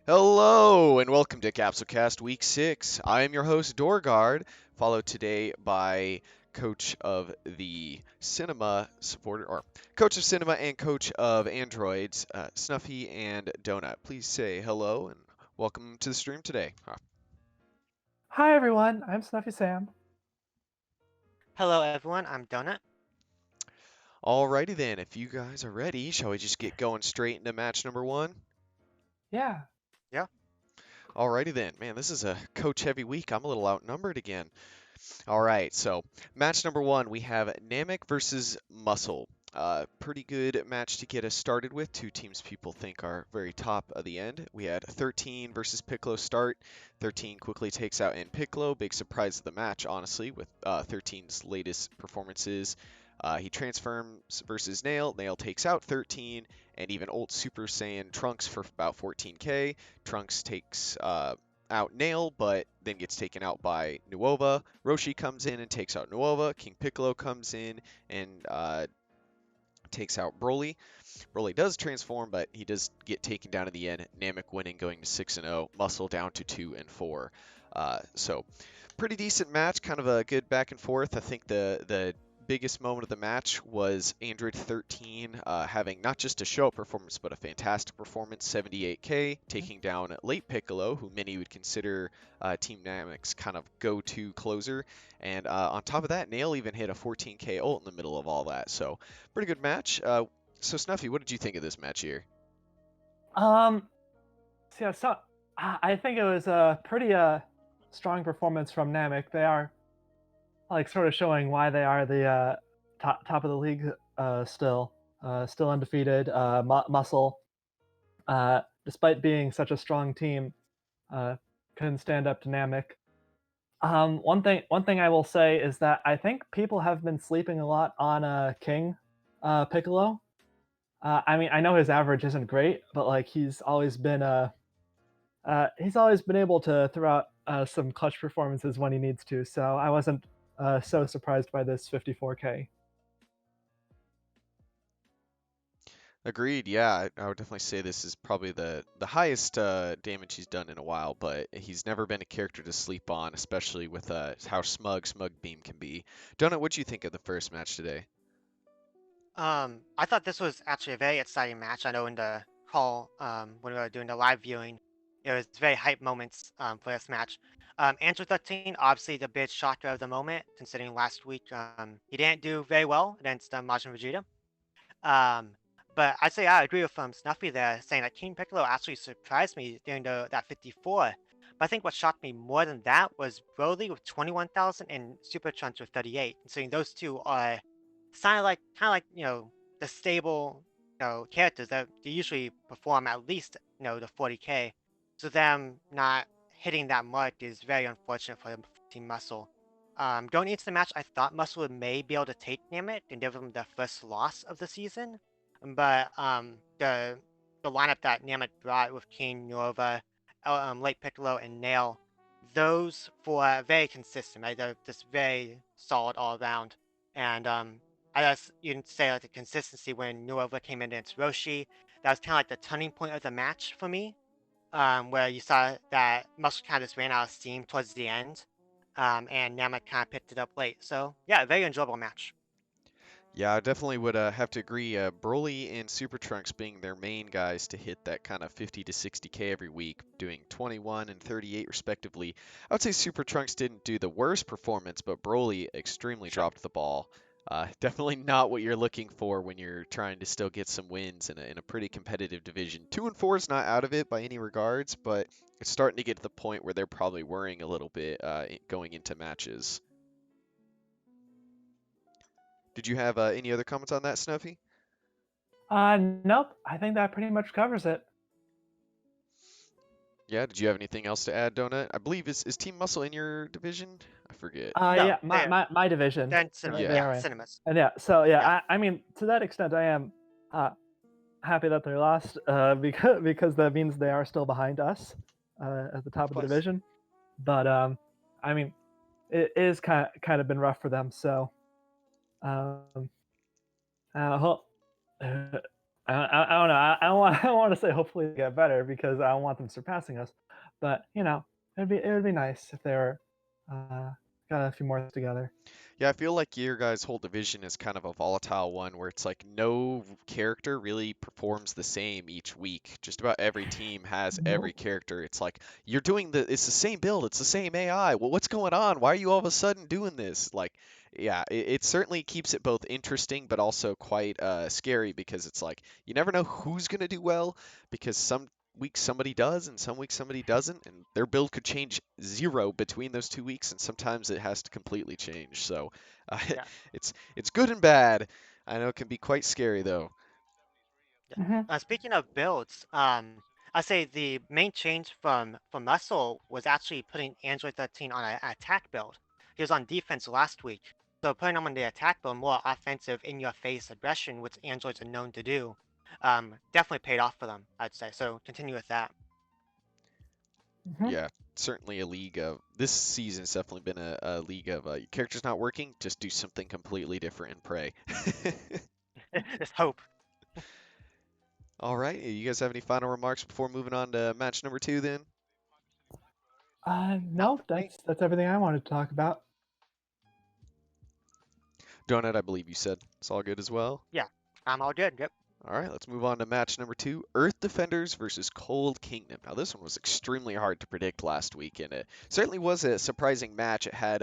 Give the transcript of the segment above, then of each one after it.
Hello and welcome to Capsulecast Week 6. I am your host DoorGuard, followed today by Coach of the Cinema supporter, or Coach of Cinema and Coach of Androids, Snuffy and Donut. Please say hello and welcome to the stream today. Hi everyone, I'm Snuffysam. Hello everyone, I'm Donut. Alrighty then, if you guys are ready, shall we just get going straight into match number one? Yeah. Yeah. Alrighty then, man, this is a coach heavy week. I'm a little outnumbered again. All right, so match number one, we have Namek versus Muscle. Pretty good match to get us started with. Two teams people think are very top of the end. We had 13 versus Piccolo start. 13 quickly takes out in Piccolo. Big surprise of the match, honestly, with 13's latest performances. He transforms versus Nail. Nail takes out 13, and even old Super Saiyan Trunks for about 14k. Trunks takes out Nail, but then gets taken out by Nuova. Roshi comes in and takes out Nuova. King Piccolo comes in and takes out Broly. Broly does transform, but he does get taken down in the end. Namek winning, going to 6-0. Muscle down to 2-4. So pretty decent match, kind of a good back and forth. I think the biggest moment of the match was Android 13 having not just a show performance, but a fantastic performance, 78k, taking down late Piccolo, who many would consider Team Namek's kind of go-to closer. And on top of that, Nail even hit a 14k ult in the middle of all that. So pretty good match. So Snuffy, what did you think of this match here? Um. I think it was a pretty strong performance from Namek. They are like sort of showing why they are the top of the league still undefeated. Muscle, despite being such a strong team, couldn't stand up to Namek. One thing I will say is that I think people have been sleeping a lot on King Piccolo. I mean, I know his average isn't great, but like he's always been able to throw out some clutch performances when he needs to. So I wasn't so surprised by this 54k. Agreed. Yeah, I would definitely say this is probably the highest damage he's done in a while, but he's never been a character to sleep on, especially with how smug Beam can be. Donut, what'd you think of the first match today? I thought this was actually a very exciting match. I know in the call, when we were doing the live viewing, it was very hype moments for this match. Andrew 13, obviously the big shocker of the moment, considering last week he didn't do very well against Majin Vegeta. Um, but I'd say I agree with Snuffy there, saying that King Piccolo actually surprised me during that 54. But I think what shocked me more than that was Broly with 21,000 and Super Trunks with 38. Considering those two are kind of like the stable characters that they usually perform at least the 40k. So them not hitting that mark is very unfortunate for Team Muscle. Going into the match, I thought Muscle may be able to take Namek and give them the first loss of the season, but the lineup that Namek brought with King, Nova, Late Piccolo, and Nail, those four are very consistent. Right? They're just very solid all around, and I guess you can say like the consistency when Nova came in against Roshi, that was kind of like the turning point of the match for me, where you saw that Muscle kind of just ran out of steam towards the end, and Namek kind of picked it up late. So yeah, very enjoyable match. Yeah, I definitely would have to agree. Broly and Super Trunks being their main guys to hit that kind of 50 to 60k every week, doing 21 and 38 respectively. I would say Super Trunks didn't do the worst performance, but Broly extremely Sure. dropped the ball. Definitely not what you're looking for when you're trying to still get some wins in a pretty competitive division. 2-4 is not out of it by any regards, but it's starting to get to the point where they're probably worrying a little bit going into matches. Did you have any other comments on that, Snuffy? Nope. I think that pretty much covers it. Yeah, did you have anything else to add, Donut? I believe is Team Muscle in your division? I forget. No, Yeah, my, there. my, my division. Then They Yeah. are in. cinemas. And yeah, so yeah, Yeah, I mean, to that extent, I am uh, happy that they lost because that means they are still behind us at the top of of the course. division. But I mean, it is kind of been rough for them. So um, uh, ho- uh, I don't know. I don't want to say hopefully they get better because I don't want them surpassing us, but it would be nice if they were uh, got a few more together. Yeah, I feel like your guys' whole division is kind of a volatile one where it's like no character really performs the same each week. Just about every team has every Nope. character. It's like it's the same build, it's the same AI. Well, what's going on? Why are you all of a sudden doing this? Like, yeah, it certainly keeps it both interesting but also quite scary because it's like you never know who's gonna do well because some weeks somebody does and some weeks somebody doesn't, and their build could change zero between those 2 weeks, and sometimes it has to completely change. So uh, Yeah. it's good and bad. I know it can be quite scary though. Yeah. Hmm. Speaking of builds, I say the main change from Muscle was actually putting Android 13 on an attack build. He was on defense last week, so putting him on the attack build, more offensive, in-your-face aggression, which androids are known to do, definitely paid off for them, I'd say. So continue with that. Hmm. Yeah, certainly a league of this season's definitely been a league of your character's not working, just do something completely different and pray. There's hope. All right, you guys have any final remarks before moving on to match number 2 then? Not No, for me. that's everything I wanted to talk about. Donut, I believe you said it's all good as well. Yeah, I'm all good. Yep. All right, let's move on to match number 2, Earth Defenders versus Cold Kingdom. Now, this one was extremely hard to predict last week, and it certainly was a surprising match. It had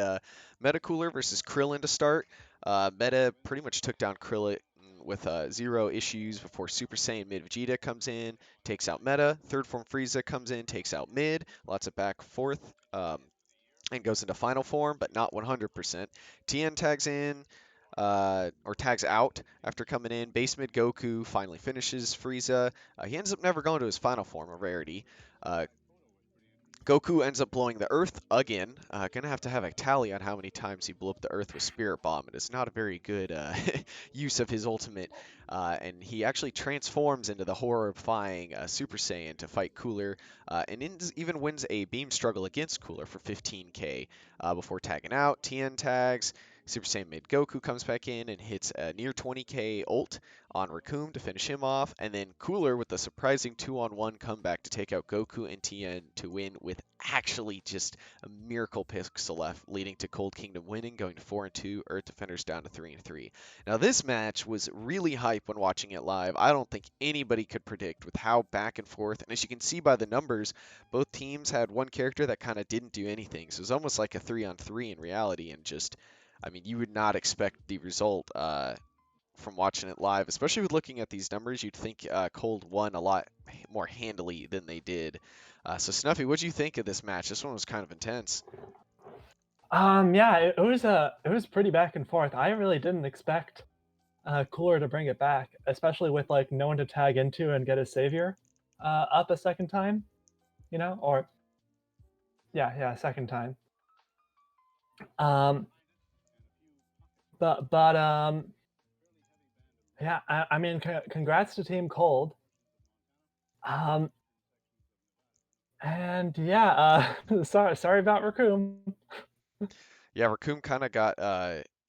Metacooler versus Krillin to start. Meta pretty much took down Krillin with zero issues before Super Saiyan Mid Vegeta comes in, takes out Meta. Third Form Frieza comes in, takes out Mid. Lots of back and forth. And goes into final form, but not 100%. Tien tags in, or tags out after coming in. Base mid Goku finally finishes Frieza. He ends up never going to his final form, a rarity. Uh, Goku ends up blowing the Earth again. Gonna have to have a tally on how many times he blew up the Earth with Spirit Bomb. It is not a very good use of his ultimate. And he actually transforms into the horrifying Super Saiyan to fight Cooler, and even wins a beam struggle against Cooler for 15k before tagging out. Tien tags. Super Saiyan Mid Goku comes back in and hits a near 20k ult on Raccoon to finish him off, and then Cooler with a surprising 2-on-1 comeback to take out Goku and Tien to win with actually just a miracle pixel left, leading to Cold Kingdom winning, going to 4-2, Earth Defenders down to 3-3. Now this match was really hype when watching it live. I don't think anybody could predict with how back and forth, and as you can see by the numbers, both teams had one character that kind of didn't do anything, so it was almost like a 3-on-3 in reality, and just, I mean, you would not expect the result from watching it live, especially with looking at these numbers. You'd think Cold won a lot more handily than they did. So Snuffy, what do you think of this match? This one was kind of intense. Yeah, it was pretty back and forth. I really didn't expect Cooler to bring it back, especially with like no one to tag into and get his savior up a second time, or yeah, second time. Um, but yeah, I mean, congrats to Team Cold. Um, and yeah, sorry about Raccoon. Yeah, Raccoon kind of got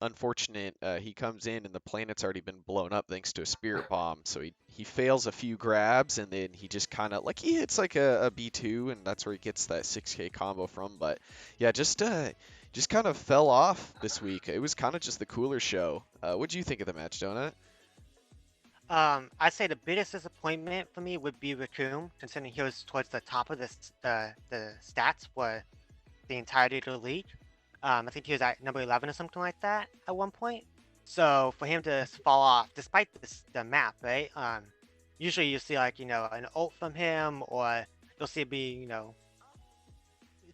unfortunate. He comes in and the planet's already been blown up thanks to a spirit bomb. So he fails a few grabs and then he just kind of like he hits like a B2 and that's where he gets that 6k combo from. But yeah, just kind of fell off this week. It was kind of just the Cooler show. What do you think of the match, Donut? I'd say the biggest disappointment for me would be Raccoon, considering he was towards the top of the stats for the entirety of the league. I think he was at number 11 or something like that at one point. So for him to fall off, despite the map, right? Usually you see like an ult from him, or you'll see it be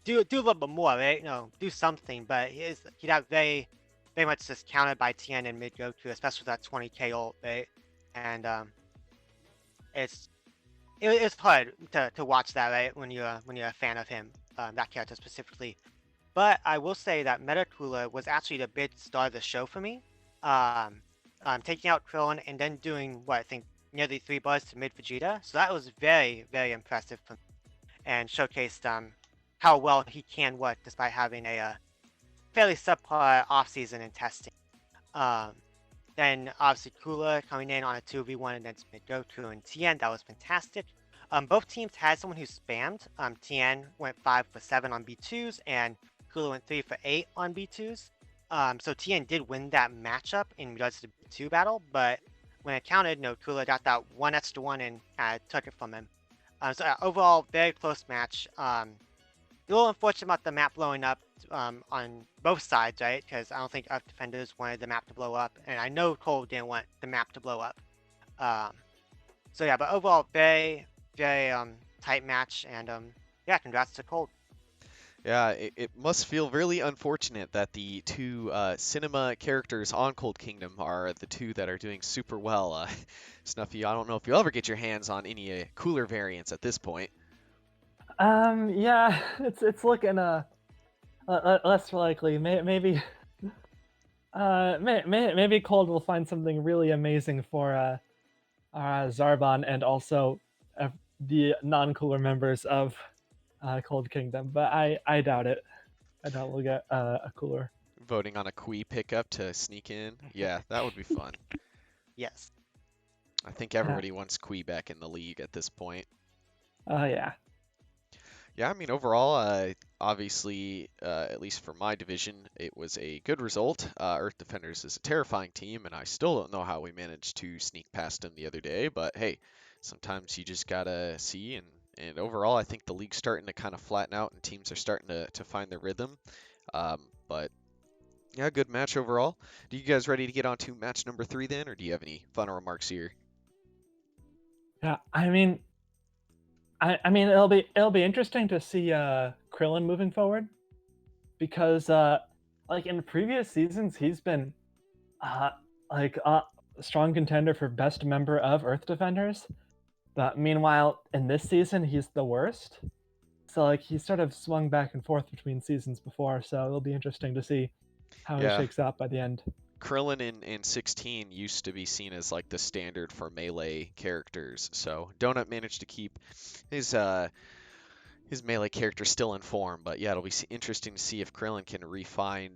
do a little bit more, right? Do something. But he got very very much just countered by Tien and mid Goku, especially with that 20k ult, right? And it's it's hard to watch that, right? When you're a fan of him, that character specifically. But I will say that Metacooler was actually the big star of the show for me. Taking out Krillin and then doing what I think nearly 3 bars to mid Vegeta. So that was very, very impressive for me and showcased how well he can work despite having a fairly subpar offseason in testing. Um, Then obviously Kula coming in on a 2v1 against Goku and Tien. That was fantastic. Both teams had someone who spammed. Tien went 5 for 7 on B2s, and Kula went 3 for 8 on B2s. So Tien did win that matchup in regards to the B2 battle, but when it counted, Kula got that one extra one and took it from him. So overall, very close match. A little unfortunate about the map blowing up on both sides, right? Because I don't think Earth Defenders wanted the map to blow up, and I know Cole didn't want the map to blow up. So yeah, but overall, very, very tight match, and yeah, congrats to Cole. Yeah, it must feel really unfortunate that the two cinema characters on Cold Kingdom are the two that are doing super well. Snuffy, I don't know if you'll ever get your hands on any cooler variants at this point. Yeah, it's looking less likely. Maybe maybe Cold will find something really amazing for Zarbon and also the non-cooler members of Cold Kingdom, but I doubt it. I doubt we'll get a cooler. Voting on a Kui pickup to sneak in. Yeah, that would be fun. Yes. I think everybody wants Kui back in the league at this point. Yeah. Yeah, I mean, overall, obviously, at least for my division, it was a good result. Earth Defenders is a terrifying team, and I still don't know how we managed to sneak past them the other day, but hey, sometimes you just gotta see, and overall, I think the league's starting to kind of flatten out, and teams are starting to find their rhythm. But yeah, good match overall. Do you guys ready to get on to match number 3 then, or do you have any final remarks here? Yeah, I mean, it'll be interesting to see Krillin moving forward, because like in previous seasons he's been like a strong contender for best member of Earth Defenders, but meanwhile in this season he's the worst. So like he sort of swung back and forth between seasons before, so it'll be interesting to see how he Yeah. shakes out by the end. Krillin in 16 used to be seen as like the standard for melee characters, so Donut managed to keep his melee character still in form, but yeah, it'll be interesting to see if Krillin can refine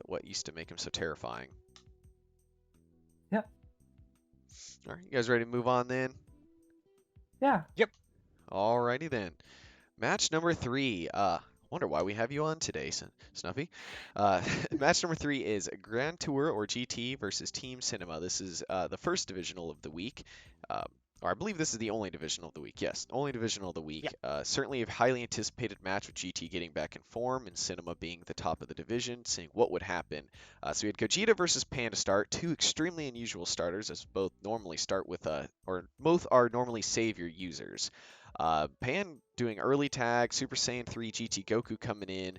what used to make him so terrifying. Yeah. All right, you guys ready to move on then? Yeah. Yep. Alrighty then. Match number 3. Wonder why we have you on today, Snuffy. Match number 3 is Grand Tour or GT versus Team Cinema. This is the first divisional of the week. Or I believe this is the only divisional of the week. Yes, only divisional of the week. Yeah. Certainly a highly anticipated match with GT getting back in form and Cinema being the top of the division, seeing what would happen. So we had Gogeta versus Pan to start, two extremely unusual starters, as both normally start with or both are normally savior users. Pan doing early tag, Super Saiyan 3 GT Goku coming in,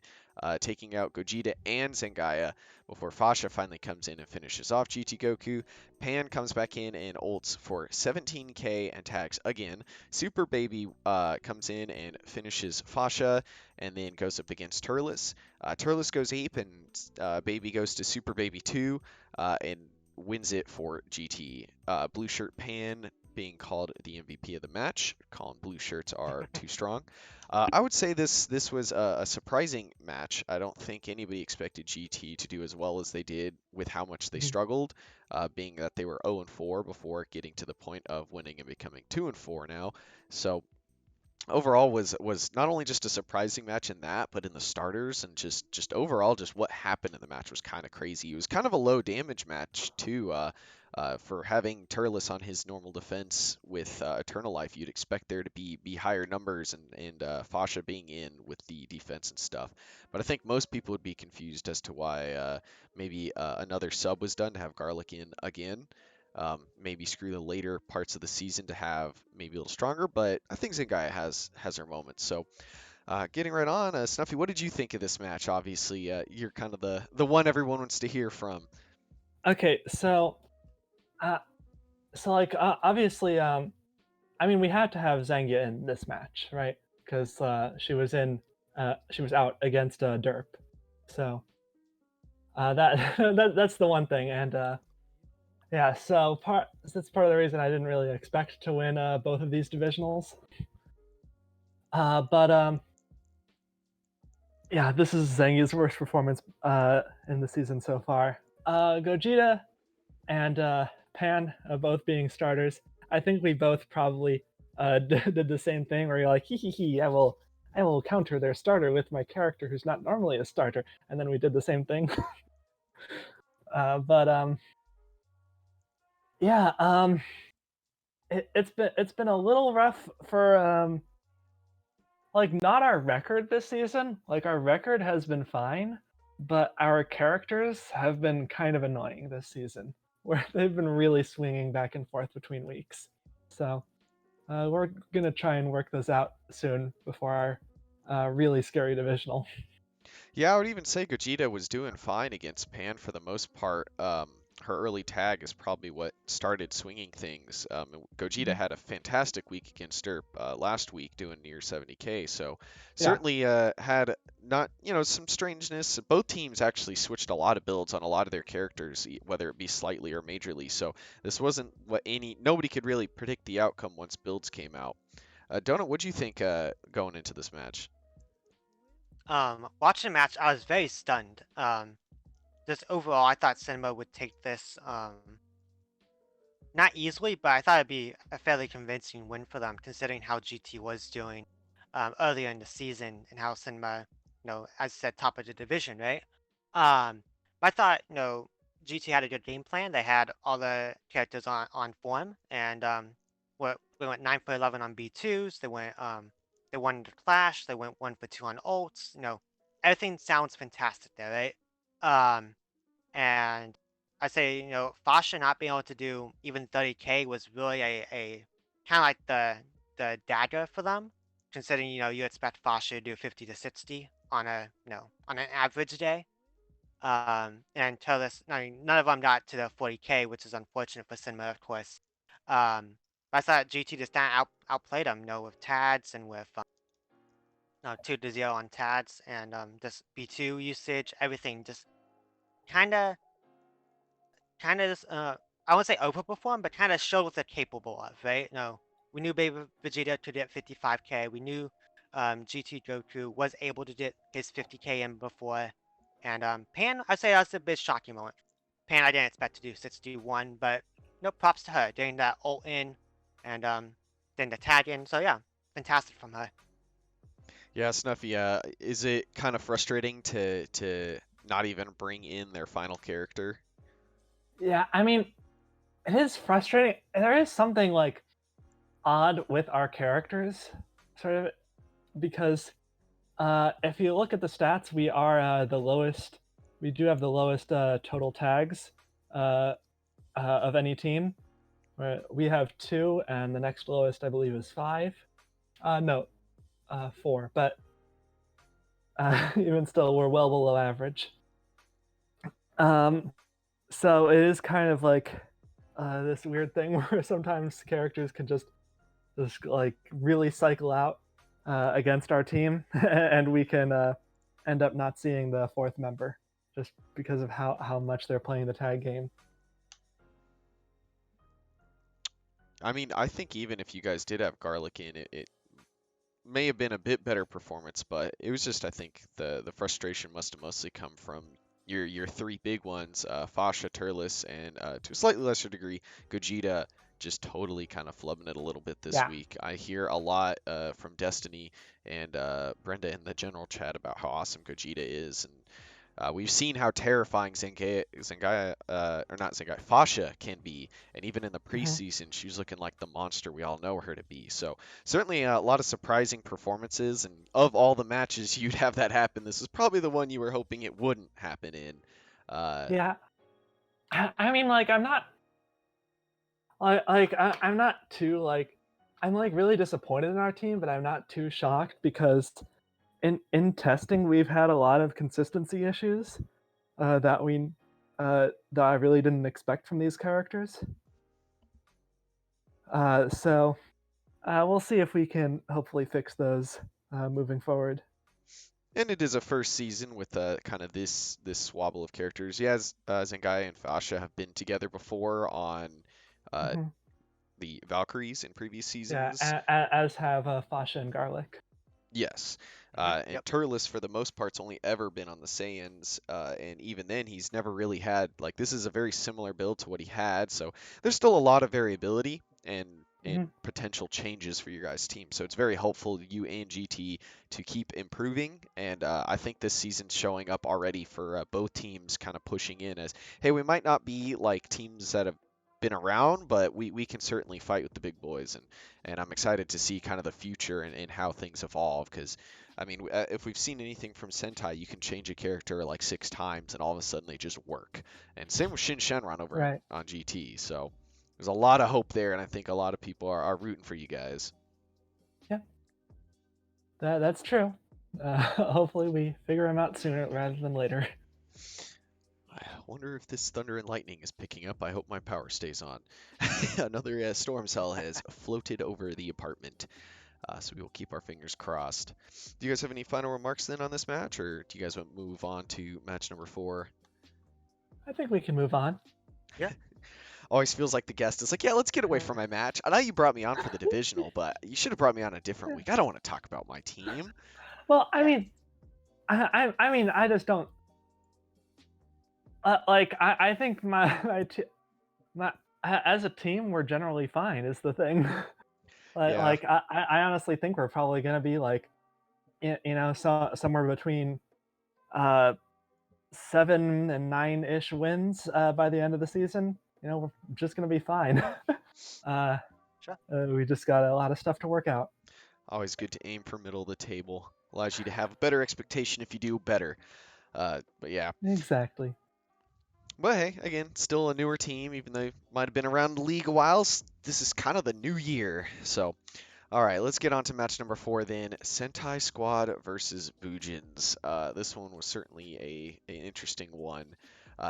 taking out Gogeta and Zengaya before Fasha finally comes in and finishes off GT Goku. Pan comes back in and ults for 17k and tags again. Super Baby comes in and finishes Fasha and then goes up against Turles. Turles goes ape and Baby goes to Super Baby 2 and wins it for GT. Blue Shirt Pan being called the MVP of the match. Calling blue shirts are too strong. I would say this was a surprising match. I don't think anybody expected GT to do as well as they did with how much they struggled, being that they were 0-4 before getting to the point of winning and becoming 2-4 now. So overall was not only just a surprising match in that, but in the starters and just overall just what happened in the match was kind of crazy. It was kind of a low damage match too. For having Turles on his normal defense with Eternal Life, you'd expect there to be higher numbers and Fasha being in with the defense and stuff. But I think most people would be confused as to why maybe another sub was done to have Garlic in again. Maybe screw the later parts of the season to have maybe a little stronger, but I think Zengaya has her moments. So getting right on, Snuffy, what did you think of this match? Obviously, you're kind of the one everyone wants to hear from. Okay, so like obviously I mean we had to have Zangya in this match, right? Because she was out against Derp. So that's the one thing, and yeah, so that's part of the reason I didn't really expect to win both of these divisionals. But yeah, this is Zangia's worst performance in the season so far. Gogeta and Pan both being starters. I think we both probably did the same thing where you're like, hee hee hee, I will counter their starter with my character who's not normally a starter, and then we did the same thing. But yeah, it's been a little rough for like not our record this season. Like our record has been fine, but our characters have been kind of annoying this season, where they've been really swinging back and forth between weeks. So we're gonna try and work those out soon before our really scary divisional. Yeah, I would even say Gogeta was doing fine against Pan for the most part. Her early tag is probably what started swinging things. Gogeta had a fantastic week against Derp last week, doing near 70k. So Yeah, certainly had not, some strangeness. Both teams actually switched a lot of builds on a lot of their characters, whether it be slightly or majorly. So this wasn't what nobody could really predict the outcome once builds came out. Donut, what'd you think going into this match? Watching the match, I was very stunned. Just overall, I thought Cinema would take this not easily, but I thought it'd be a fairly convincing win for them, considering how GT was doing earlier in the season and how Cinema, as I said, top of the division, right? But I thought, GT had a good game plan. They had all the characters on form, and we went 9 for 11 on B2s. They won the Clash. They went 1 for 2 on ults. Everything sounds fantastic there, right? And I say, Fasha not being able to do even 30k was really a kind of like the dagger for them, considering you expect Fasha to do 50 to 60 on on an average day. And Turles, I mean, none of them got to the 40k, which is unfortunate for Cinema, of course. But I thought GT just outplayed them, with Tads and with 2-0 on Tads and just B2 usage, everything just kind of just I won't say overperformed, but kind of showed what they're capable of, right? We knew Baby Vegeta could get 55k. We knew GT Goku was able to get his 50k in before, and Pan, I'd say that's a bit shocking moment. Pan, I didn't expect to do 61, but no props to her getting that ult in, and then the tag in. So yeah, fantastic from her. Yeah, Snuffy, is it kind of frustrating to not even bring in their final character? yeah. I mean, it is frustrating. There is something like odd with our characters, sort of, because if you look at the stats, we are the lowest. We do have the lowest total tags of any team. We have 2, and the next lowest, I believe, is 5. No, 4. But even still, we're well below average. So it is kind of like this weird thing where sometimes characters can just like really cycle out against our team, and we can end up not seeing the 4th member just because of how much they're playing the tag game. I mean, I think even if you guys did have Garlic in, it may have been a bit better performance, but it was just, I think the frustration must have mostly come from your 3 big ones, Fasha, Turles, and to a slightly lesser degree, Gogeta, just totally kind of flubbing it a little bit this Yeah. week. I hear a lot from Destiny and Brenda in the general chat about how awesome Gogeta is, and we've seen how terrifying Fasha can be, and even in the preseason, she was looking like the monster we all know her to be. So certainly a lot of surprising performances, and of all the matches you'd have that happen, this is probably the one you were hoping it wouldn't happen in. Yeah. I mean, like, I'm not I'm not too like I'm like really disappointed in our team, but I'm not too shocked because in testing we've had a lot of consistency issues that that I really didn't expect from these characters. So we'll see if we can hopefully fix those moving forward. And it is a first season with kind of this swabble of characters. Yeah, Zengai and Fasha have been together before on uh, Mhm. the Valkyries in previous Yeah, seasons. as have Fasha and Garlic. Yes. And Yep. Turles, for the most part's only ever been on the Saiyans, and even then, he's never really had like this is a very similar build to what he had. So there's still a lot of variability and Hmm. potential changes for your guys' team. So it's very helpful you and GT to keep improving. And I think this season's showing up already for both teams, kind of pushing in as, hey, we might not be like teams that have been around, but we can certainly fight with the big boys. And I'm excited to see kind of the future and how things evolve. Because, I mean, if we've seen anything from Sentai, you can change a character like 6 times and all of a sudden they just work. And same with Shin Shenron over Right. on GT. So there's a lot of hope there, and I think a lot of people are rooting for you guys. Yeah, that's true. Hopefully, we figure him out sooner rather than later. I wonder if this thunder and lightning is picking up. I hope my power stays on. Another storm cell has floated over the apartment. So we will keep our fingers crossed. Do you guys have any final remarks then on this match, or do you guys want to move on to match number 4? I think we can move on. Yeah. Always feels like the guest is like, yeah, let's get away from my match. I know you brought me on for the divisional, but you should have brought me on a different week. I don't want to talk about my team. Well, I Yeah. mean, I mean, I just don't like. I think my as a team, we're generally fine. Is the thing. Yeah, I honestly think we're probably gonna be like, somewhere between uh 7 and 9-ish wins by the end of the season. We're just gonna be fine. uh, Sure. we just got a lot of stuff to work out. always good to aim for middle of the table. Allows you to have a better expectation if you do better. But yeah. Exactly. But hey, again, still a newer team, even though they might have been around the league a while. This is kind of the new year. So, all right, let's get on to match number 4 then. Sentai Squad versus Buujins. This one was certainly an interesting one.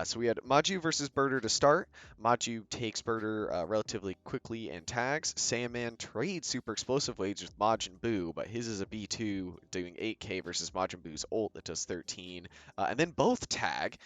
So we had Maju versus Birder to start. Maju takes Birder relatively quickly and tags. Sandman trades Super Explosive Waves with Majin Buu, but his is a B2 doing 8k versus Majin Buu's ult that does 13. And then both tag.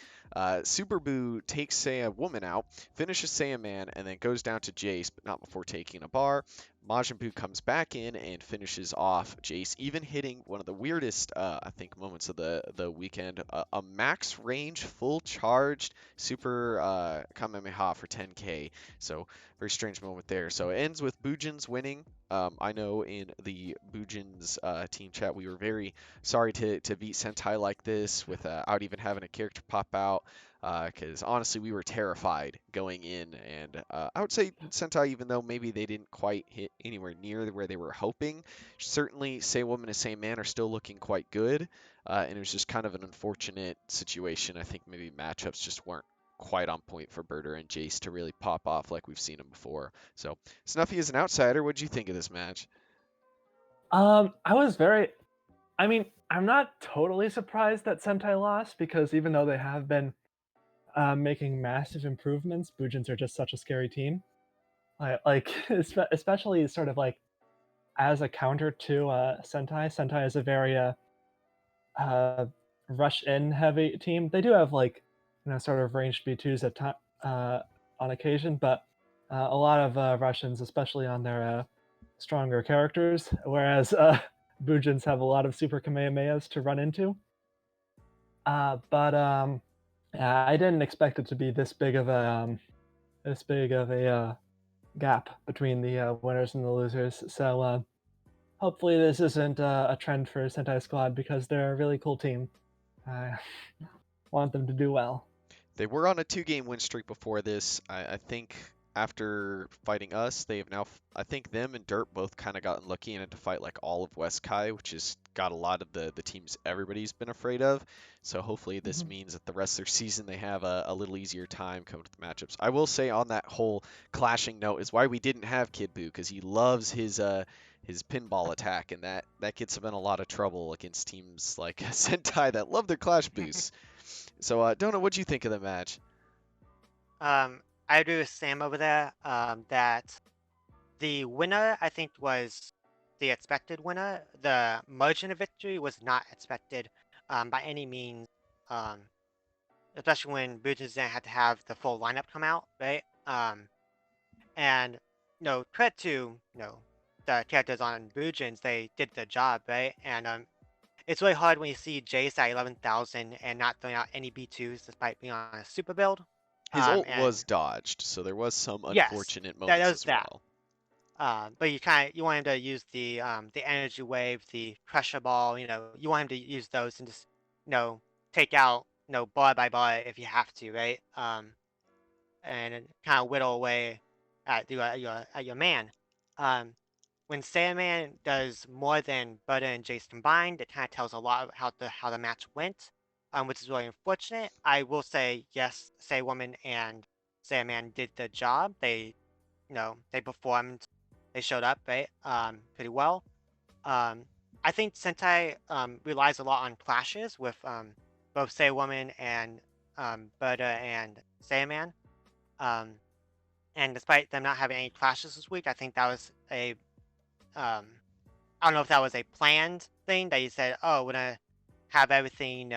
Super Buu takes Saiyan Woman out, finishes Sandman, and then goes down to Jace, but not before taking a bar. Majin Buu comes back in and finishes off Jace, even hitting one of the weirdest, I think, moments of the weekend, a max range, full charged super Kamehameha for 10k. So very strange moment there. So it ends with Buujins winning. I know in the Buujins team chat we were very sorry to beat Sentai like this without even having a character pop out. Because honestly, we were terrified going in, and I would say Sentai, even though maybe they didn't quite hit anywhere near where they were hoping, certainly Say Woman and Say Man are still looking quite good, and it was just kind of an unfortunate situation. I think maybe matchups just weren't quite on point for Birder and Jace to really pop off like we've seen them before. So, Snuffy is an outsider. What did you think of this match? I was very. I mean, I'm not totally surprised that Sentai lost because even though they have been making massive improvements, Buujins are just such a scary team. Especially sort of like as a counter to Sentai. Sentai is a very uh, rush in heavy team. They do have like sort of ranged B2s at time on occasion, but a lot of Russians, especially on their stronger characters, whereas Buujins have a lot of super Kamehamehas to run into. But I didn't expect it to be this big of a gap between the winners and the losers. So hopefully this isn't a trend for Sentai Squad because they're a really cool team. I want them to do well. They were on a 2-game win streak before this. I think after fighting us, they have now, I think them and Derp both kind of gotten lucky and had to fight like all of West Kai, which has got a lot of the teams everybody's been afraid of. So hopefully this Mhm. means that the rest of their season they have a little easier time coming to the matchups. I will say on that whole clashing note is why we didn't have Kid Buu, because he loves his pinball attack, and that gets him in a lot of trouble against teams like Sentai that love their clash boosts. So, Dona, what'd you think of the match? I agree with Sam over there. That the winner, I think, was the expected winner. The margin of victory was not expected by any means. Um, Especially when Buujins had to have the full lineup come out, right? And no credit to the characters on Buujins, they did the job, right? And it's really hard when you see Jace at 11,000 and not throwing out any B2s despite being on a super build. His ult And was dodged, so there was some yes, unfortunate that moments does as that. well. But you want him to use the energy wave, the pressure ball. You want him to use those and just take out bar by bar if you have to, right? And kind of whittle away at your man. When Sandman does more than Butter and Jace combined, it kind of tells a lot about how the match went, which is really unfortunate. I will say yes, Woman and Sandman did the job. They performed, they showed up, right? Pretty well. I think Sentai relies a lot on clashes with both Say Woman and Butter and Sandman. Um, and despite them not having any clashes this week, I think that was I don't know if that was a planned thing that you said, oh, we're gonna have everything,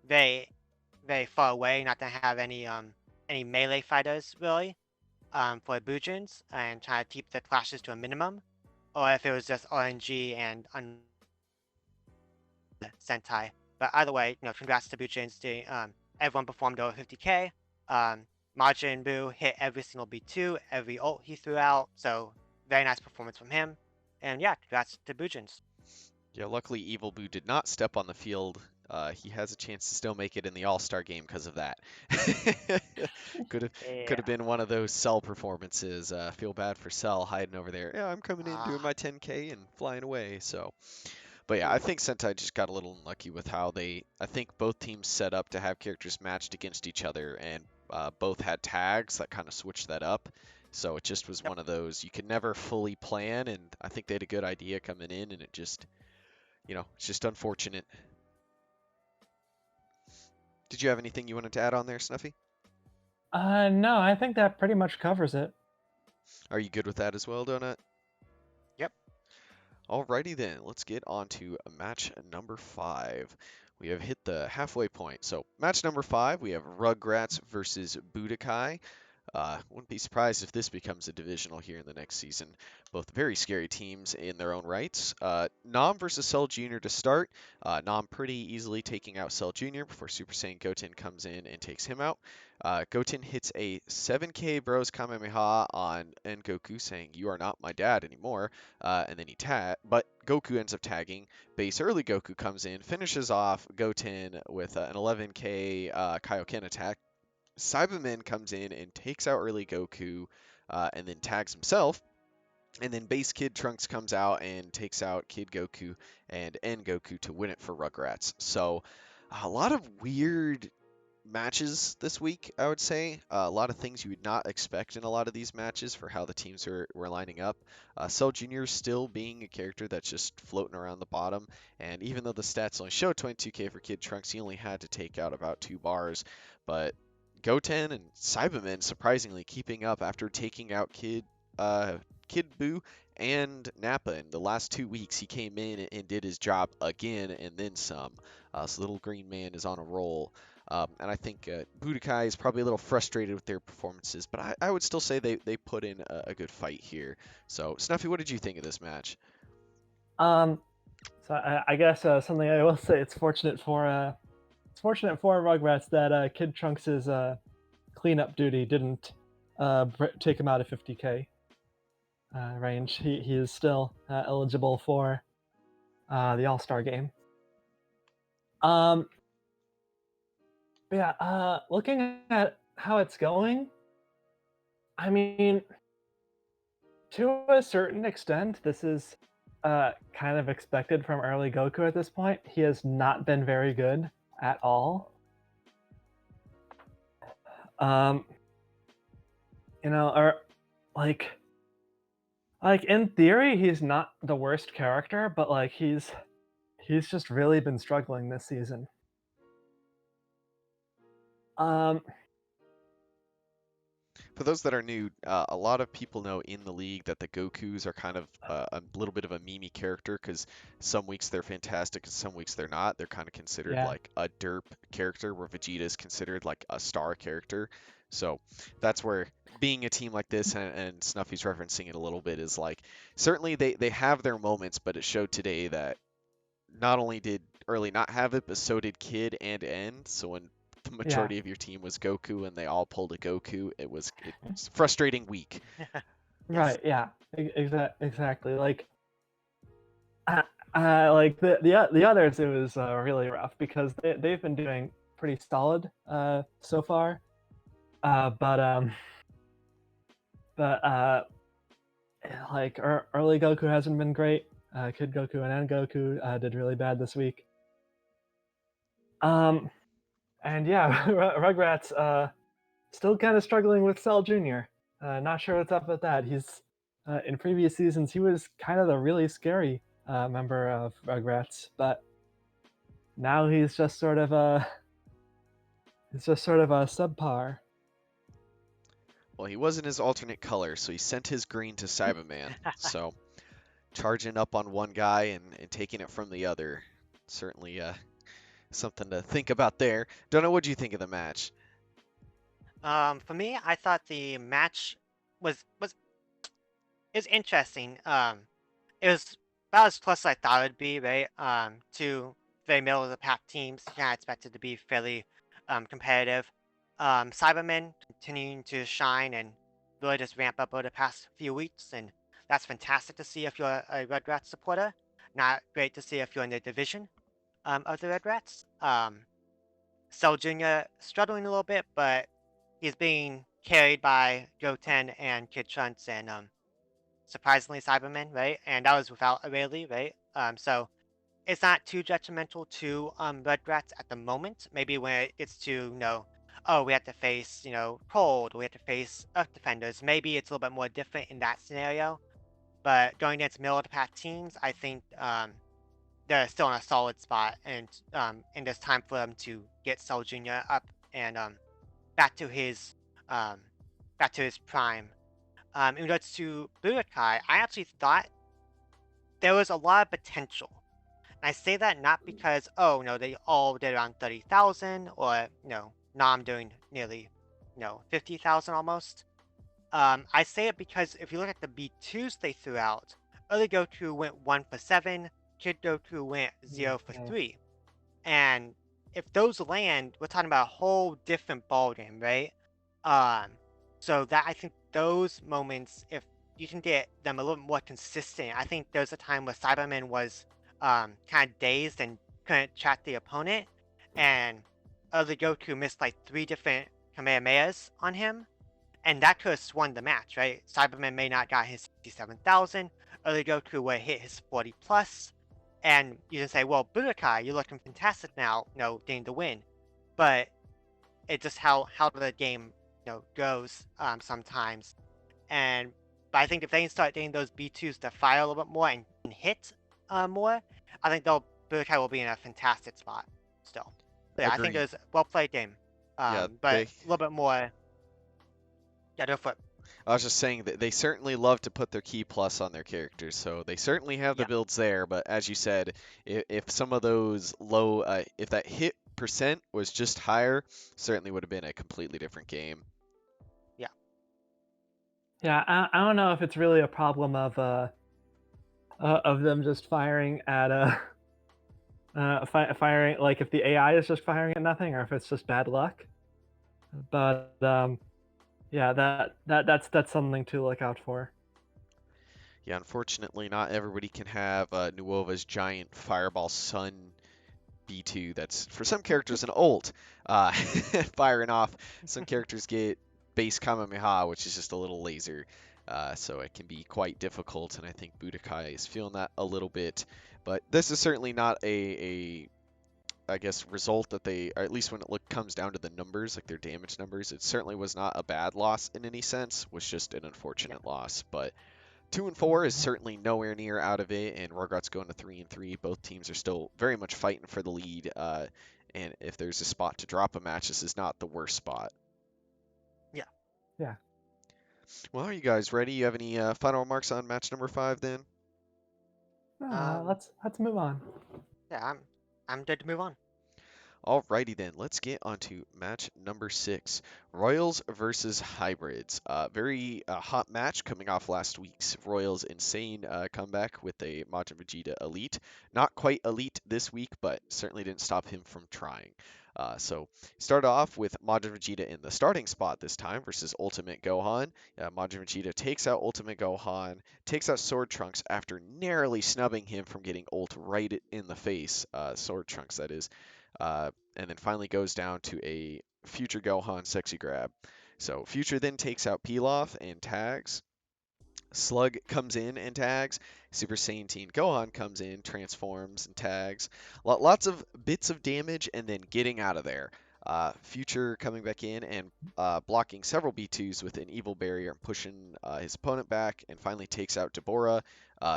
very, very far away, not to have any melee fighters really, for Buujins, and try to keep the clashes to a minimum, or if it was just RNG and Sentai. But either way, congrats to Buujins. Everyone performed over 50k. Majin Buu hit every single B2, every ult he threw out, so very nice performance from him. And yeah, congrats to Buujins. Yeah, luckily Evil Boo did not step on the field. He has a chance to still make it in the All-Star game because of that. Could have Yeah. been one of those Cell performances. Feel bad for Cell hiding over there. Yeah, I'm coming in doing Ah. my 10K and flying away. So, but yeah, I think Sentai just got a little unlucky with how I think both teams set up to have characters matched against each other, and both had tags that kind of switched that up. So it just was Yep. one of those you could never fully plan, and I think they had a good idea coming in, and it just, it's just unfortunate. Did you have anything you wanted to add on there, Snuffy? No, I think that pretty much covers it. Are you good with that as well, Donut? Yep. Alrighty then, let's get on to match number 5. We have hit the halfway point. So, match number 5, we have Rugrats versus Budokai. Wouldn't be surprised if this becomes a divisional here in the next season. Both very scary teams in their own rights. Nam versus Cell Jr. to start. Nam pretty easily taking out Cell Jr. before Super Saiyan Goten comes in and takes him out. Goten hits a 7k Bros Kamehameha on Goku, saying, "You are not my dad anymore." And then but Goku ends up tagging. Base early Goku comes in, finishes off Goten with an 11k Kaioken attack. Cyberman comes in and takes out early Goku, and then tags himself. And then base Kid Trunks comes out and takes out Kid Goku and Goku to win it for Rugrats. So a lot of weird matches this week, I would say. A lot of things you would not expect in a lot of these matches for how the teams were lining up. Cell Jr. still being a character that's just floating around the bottom, and even though the stats only show 22k for Kid Trunks, he only had to take out about 2 bars. But Goten and Cyberman surprisingly keeping up after taking out Kid Buu and Nappa in the last 2 weeks. He came in and did his job again and then some. So Little Green Man is on a roll. And I think Budokai is probably a little frustrated with their performances, but I would still say they put in a good fight here. So, Snuffy, what did you think of this match? So I guess something I will say, it's fortunate for Rugrats that Kid Trunks' cleanup duty didn't take him out of 50k range. He is still eligible for the All-Star game. Yeah, looking at how it's going, I mean, to a certain extent, this is kind of expected from early Goku at this point. He has not been very good at all. Or like in theory, he's not the worst character, but like he's just really been struggling this season. For those that are new, a lot of people know in the league that the Gokus are kind of a little bit of a meme character because some weeks they're fantastic and some weeks they're not. They're kind of considered Yeah. like a derp character, where Vegeta is considered like a star character. So that's where being a team like this, and Snuffy's referencing it a little bit, is like certainly they have their moments, but it showed today that not only did Early not have it, but so did Kid and End. So when the Yeah. majority of your team was Goku and they all pulled a Goku, it's a frustrating week. Yes. Right. Yeah. Exactly. Like the others, it was really rough because they've been doing pretty solid so far. But but like early Goku hasn't been great. Kid Goku and N Goku did really bad this week. And yeah, Rugrats still kind of struggling with Cell Jr. Not sure what's up with that. He's in previous seasons he was kind of the really scary member of Rugrats, but now he's just sort of a subpar. Well, he wasn't his alternate color, so he sent his green to Cyberman. So charging up on one guy and taking it from the other, certainly something to think about there. Don't know, what do you think of the match? For me, I thought the match was is interesting. It was about as close as I thought it'd be, right? Two very middle of the pack teams. Yeah, I expected to be fairly competitive. Cybermen continuing to shine and really just ramp up over the past few weeks, and that's fantastic to see if you're a Rugrats supporter. Not great to see if you're in the division of the Rugrats. Cell Jr. struggling a little bit, but he's being carried by Goten and Kid Trunks and surprisingly Cybermen, right? And that was without Aurelie, right? So it's not too detrimental to Rugrats at the moment. Maybe when it gets to, oh, we have to face, Cold, we have to face Earth Defenders. Maybe it's a little bit more different in that scenario. But going against middle of the pack teams, I think they're still in a solid spot, and there's time for them to get Cell Jr. up and back to his um, prime. In regards to Budokai, I actually thought there was a lot of potential. And I say that not because, oh, no, they all did around 30,000, or, Nam doing nearly, 50,000 almost. I say it because if you look at the B2s they threw out, early Goku went 1 for 7, Kid Goku went 0 for Yeah. 3. And if those land, we're talking about a whole different ballgame, right? So that I think those moments, if you can get them a little more consistent, I think there's a time where Cyberman was kind of dazed and couldn't track the opponent, and early Goku missed like 3 different Kamehamehas on him, and that could have swung the match, right? Cyberman may not got his 67,000, early Goku would hit his 40 plus, and you can say, well, Budokai, you're looking fantastic now, getting the win. But it's just how the game, goes sometimes. But I think if they can start getting those B2s to fire a little bit more and hit more, I think Budokai will be in a fantastic spot still. But yeah, I think it Agreed. was a well-played game. Yeah, But a little bit more. Yeah, go for it. I was just saying that they certainly love to put their key plus on their characters, so they certainly have the Yeah. builds there. But as you said, if some of those low, if that hit percent was just higher, certainly would have been a completely different game. Yeah. Yeah, I don't know if it's really a problem of them just firing at firing, like if the AI is just firing at nothing, or if it's just bad luck. But yeah, that's something to look out for. Yeah, unfortunately, not everybody can have Nuova's giant fireball sun B2. That's for some characters an ult firing off. Some characters get base Kamehameha, which is just a little laser. So it can be quite difficult, and I think Budokai is feeling that a little bit. But this is certainly not I guess, result that they, or at least when it comes down to the numbers, like their damage numbers, it certainly was not a bad loss in any sense. Was just an unfortunate loss. But 2-4 is certainly nowhere near out of it, and Rugrats going to 3-3. Both teams are still very much fighting for the lead. And if there's a spot to drop a match, this is not the worst spot. Yeah. Yeah. Well, are you guys ready? You have any final remarks on match number 5 then? Um, Let's move on. yeah, I'm good to move on. Alrighty then, let's get on to match number 6. Royals versus Hybrids. Very hot match coming off last week's Royals' insane comeback with a Majin Vegeta Elite. Not quite Elite this week, but certainly didn't stop him from trying. So start off with Majin Vegeta in the starting spot this time versus Ultimate Gohan. Majin Vegeta takes out Ultimate Gohan, takes out Sword Trunks after narrowly snubbing him from getting ult right in the face. Sword Trunks, that is. And then finally goes down to a Future Gohan sexy grab. So Future then takes out Pilaf and tags. Slug comes in and tags. Super Saiyan Teen Gohan comes in, transforms and tags. Lots of bits of damage and then getting out of there. Future coming back in and blocking several B2s with an evil barrier and pushing his opponent back and finally takes out Deborah.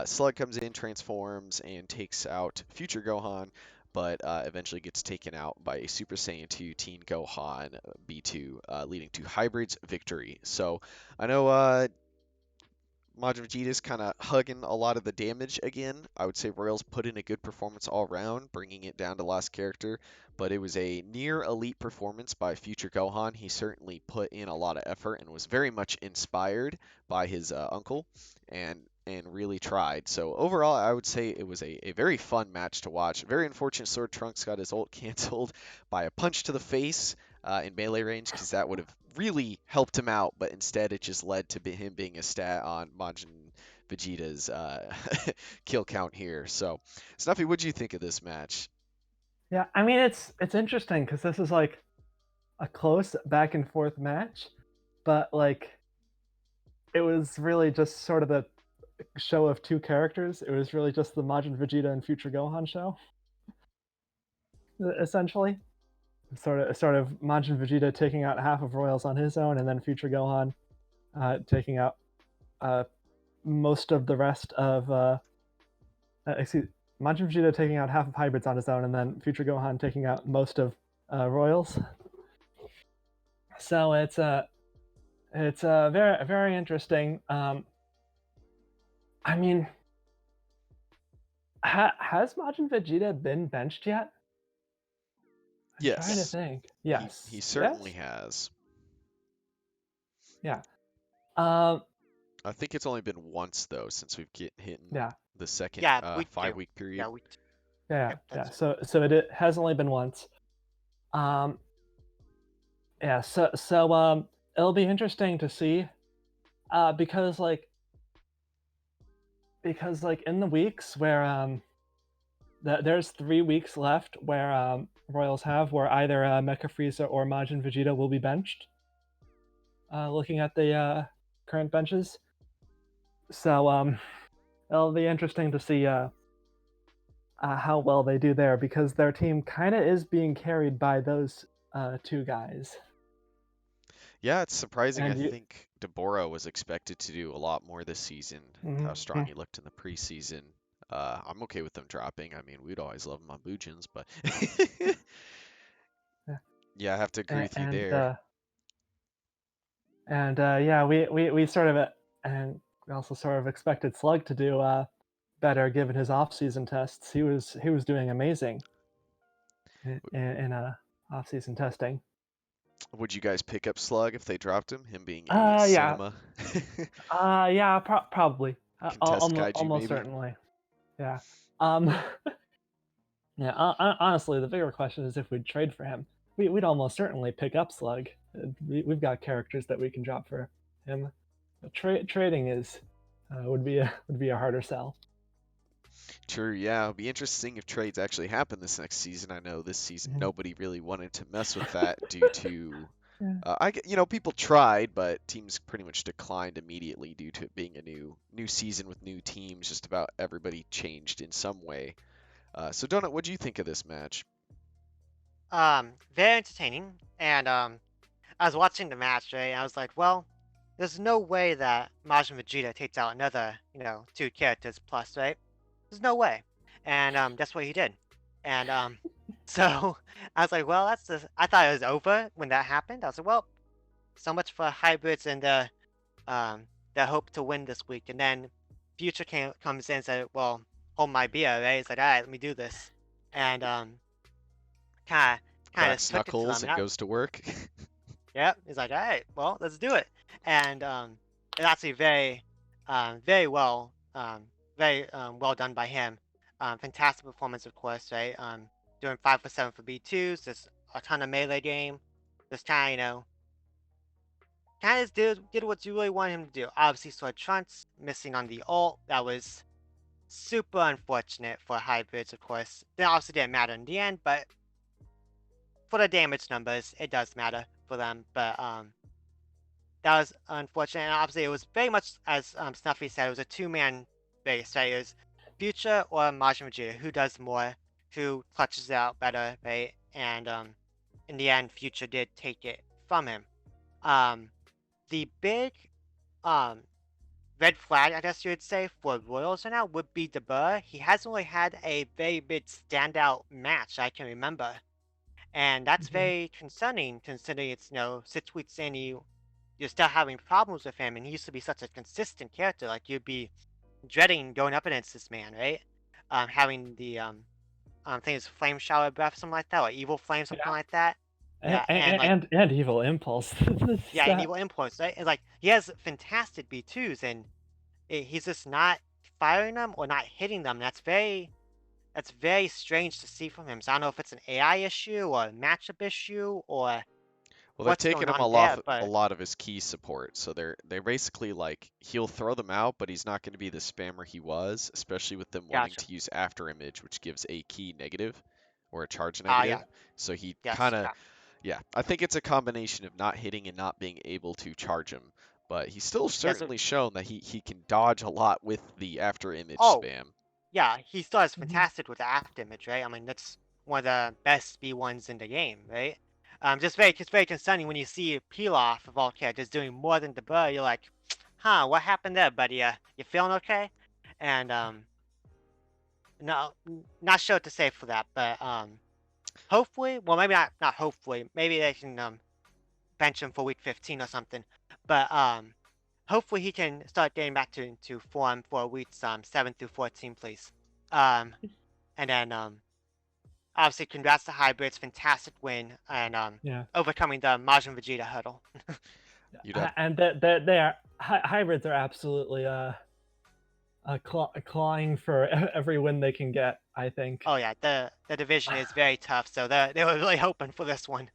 Slug comes in, transforms, and takes out Future Gohan, but eventually gets taken out by a Super Saiyan 2 Teen Gohan B2, leading to Hybrid's victory. So I know Majin Vegeta's kind of hugging a lot of the damage again. I would say Royals put in a good performance all around, bringing it down to last character, but it was a near elite performance by Future Gohan. He certainly put in a lot of effort and was very much inspired by his uncle and really tried. So overall, I would say it was a very fun match to watch. Very unfortunate Sword Trunks got his ult canceled by a punch to the face in melee range because that would have really helped him out, but instead it just led to him being a stat on Majin Vegeta's kill count here. So, Snuffy, what do you think of this match? Yeah, I mean it's interesting because this is like a close back and forth match, but like it was really just sort of the show of two characters. It was really just the Majin Vegeta and Future Gohan show, essentially. Sort of Majin Vegeta taking out half of Royals on his own, and then Future Gohan taking out most of the rest of excuse Majin Vegeta taking out half of Hybrids on his own, and then Future Gohan taking out most of Royals. So it's very very interesting. I mean, has Majin Vegeta been benched yet? I'm trying to Yes, think. Yes, he certainly yes? has. Yeah. Um, I think it's only been once though since we've hit yeah, the second Yeah, week 2. 5-week period. Yeah, week 2. yeah, Yep, yeah. that's So it has only been once. Um, yeah. So it'll be interesting to see, because in the weeks where there's 3 weeks left where Royals have where either Mecha Frieza or Majin Vegeta will be benched. Looking at the current benches, so it'll be interesting to see how well they do there because their team kind of is being carried by those two guys. Yeah, it's surprising. I And you, think Deborah was expected to do a lot more this season, how strong he looked in the preseason. I'm okay with them dropping. I mean, we'd always love them on Buujins, but yeah, I have to agree with you and there. yeah, we sort of and we also sort of expected Slug to do better given his off-season tests. He was doing amazing in off-season testing. Would you guys pick up Slug if they dropped him? Him being a Yeah, cinema yeah, probably, contest almost kaiju, maybe? certainly, yeah. Yeah, honestly, the bigger question is if we'd trade for him. We'd almost certainly pick up Slug. We've got characters that we can drop for him. Trading is would be a harder sell. True, yeah. It'll be interesting if trades actually happen this next season. I know this season nobody really wanted to mess with that due to people tried, but teams pretty much declined immediately due to it being a new season with new teams. Just about everybody changed in some way. So Donut, what do you think of this match? very entertaining. And I was watching the match, right? And I was like, well, there's no way that Majin Vegeta takes out another, 2 characters plus, right? There's no way. And that's what he did. And so I was like, well, I thought it was over when that happened. I was like, well, so much for hybrids and that hope to win this week, and then Future comes in and said, "Well, hold my beer," right? He's like, "All right, let me do this," and kind of Cracks took it to knuckles them, and goes to work. yeah, he's like, "All right, well, let's do it," and it's actually very well, very well done by him. Fantastic performance, of course, right? Doing 5 for 7 for B2s, just a ton of melee game, just kind of kind of did what you really wanted him to do. Obviously, saw Trunks missing on the ult. That was super unfortunate for hybrids, of course. That obviously didn't matter in the end, but for the damage numbers, it does matter for them. But that was unfortunate. And obviously, it was very much as Snuffy said, it was a two-man race, right? It was Future or Majin Vegeta, who does more, who clutches it out better, right? And in the end, Future did take it from him. Um, the big um red flag, I guess you would say, for Royals right now would be DeBurr. He hasn't really had a very big standout match I can remember. And that's Mhm. very concerning considering it's, 6 weeks in, you're still having problems with him, and he used to be such a consistent character. Like, you'd be dreading going up against this man, right? Having the, I think it's Flame Shower Breath, something like that, or Evil Flame, something Yeah, like that. Yeah, and like, and Evil Impulse. yeah, and That- Evil Impulse, right? And like, he has fantastic B2s, and he's just not firing them or not hitting them. That's very strange to see from him. So I don't know if it's an AI issue or a matchup issue or Well, they've what's going taken him on there, a but lot of his key support, so they're basically like he'll throw them out, but he's not going to be the spammer he was, especially with them wanting gotcha. to use after image, which gives a key negative or a charge Ah, yeah, negative. So he yes, kind of, yeah. yeah, I think it's a combination of not hitting and not being able to charge him, but he's still Yes. certainly shown that he can dodge a lot with the after image Oh, spam. yeah, he still is Mhm. fantastic with the aft image, right? I mean, that's one of the best B1s in the game, right? It's very concerning when you see Peel off of all characters doing more than the bird. You're like, huh, what happened there, buddy? You feeling okay? And no, not sure what to say for that, but hopefully, well, maybe not hopefully, maybe they can bench him for week 15 or something. But hopefully he can start getting back to form for weeks 7 through 14, please. Um, and then obviously, congrats to Hybrids, fantastic win, and Yeah. overcoming the Majin Vegeta hurdle. You'd have And they are hybrids are absolutely clawing for every win they can get. I think. Oh yeah, the division is very tough, so they were really hoping for this one.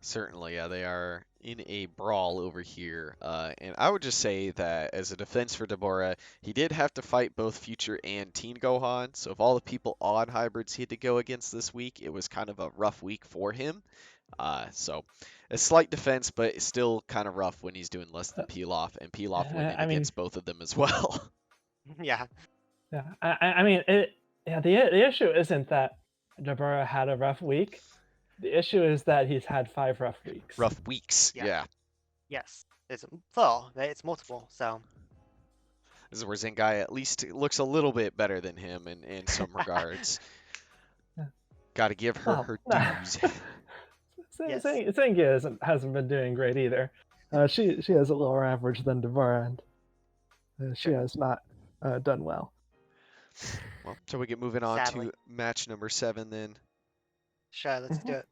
Certainly, yeah, they are in a brawl over here. And I would just say that as a defense for Deborah, he did have to fight both Future and Teen Gohan. So of all the people on hybrids he had to go against this week, it was kind of a rough week for him. So a slight defense, but still kind of rough when he's doing less than Peel Off, and Peel Off winning I mean, against both of them as well. Yeah, yeah. I mean, it. Yeah. The issue isn't that Deborah had a rough week. The issue is that he's had 5 rough weeks. Rough weeks, yeah, yeah. yes. It's plural, right? It's multiple, so. This is where Zengai at least looks a little bit better than him in some regards. Yeah. Got to give her Well, her dues. Yes. Sengi hasn't been doing great either. She has a lower average than Deborah, and she Sure. has not done well. Well, shall we get moving on Sadly. to match number 7 then? Sure, let's do Mhm. it.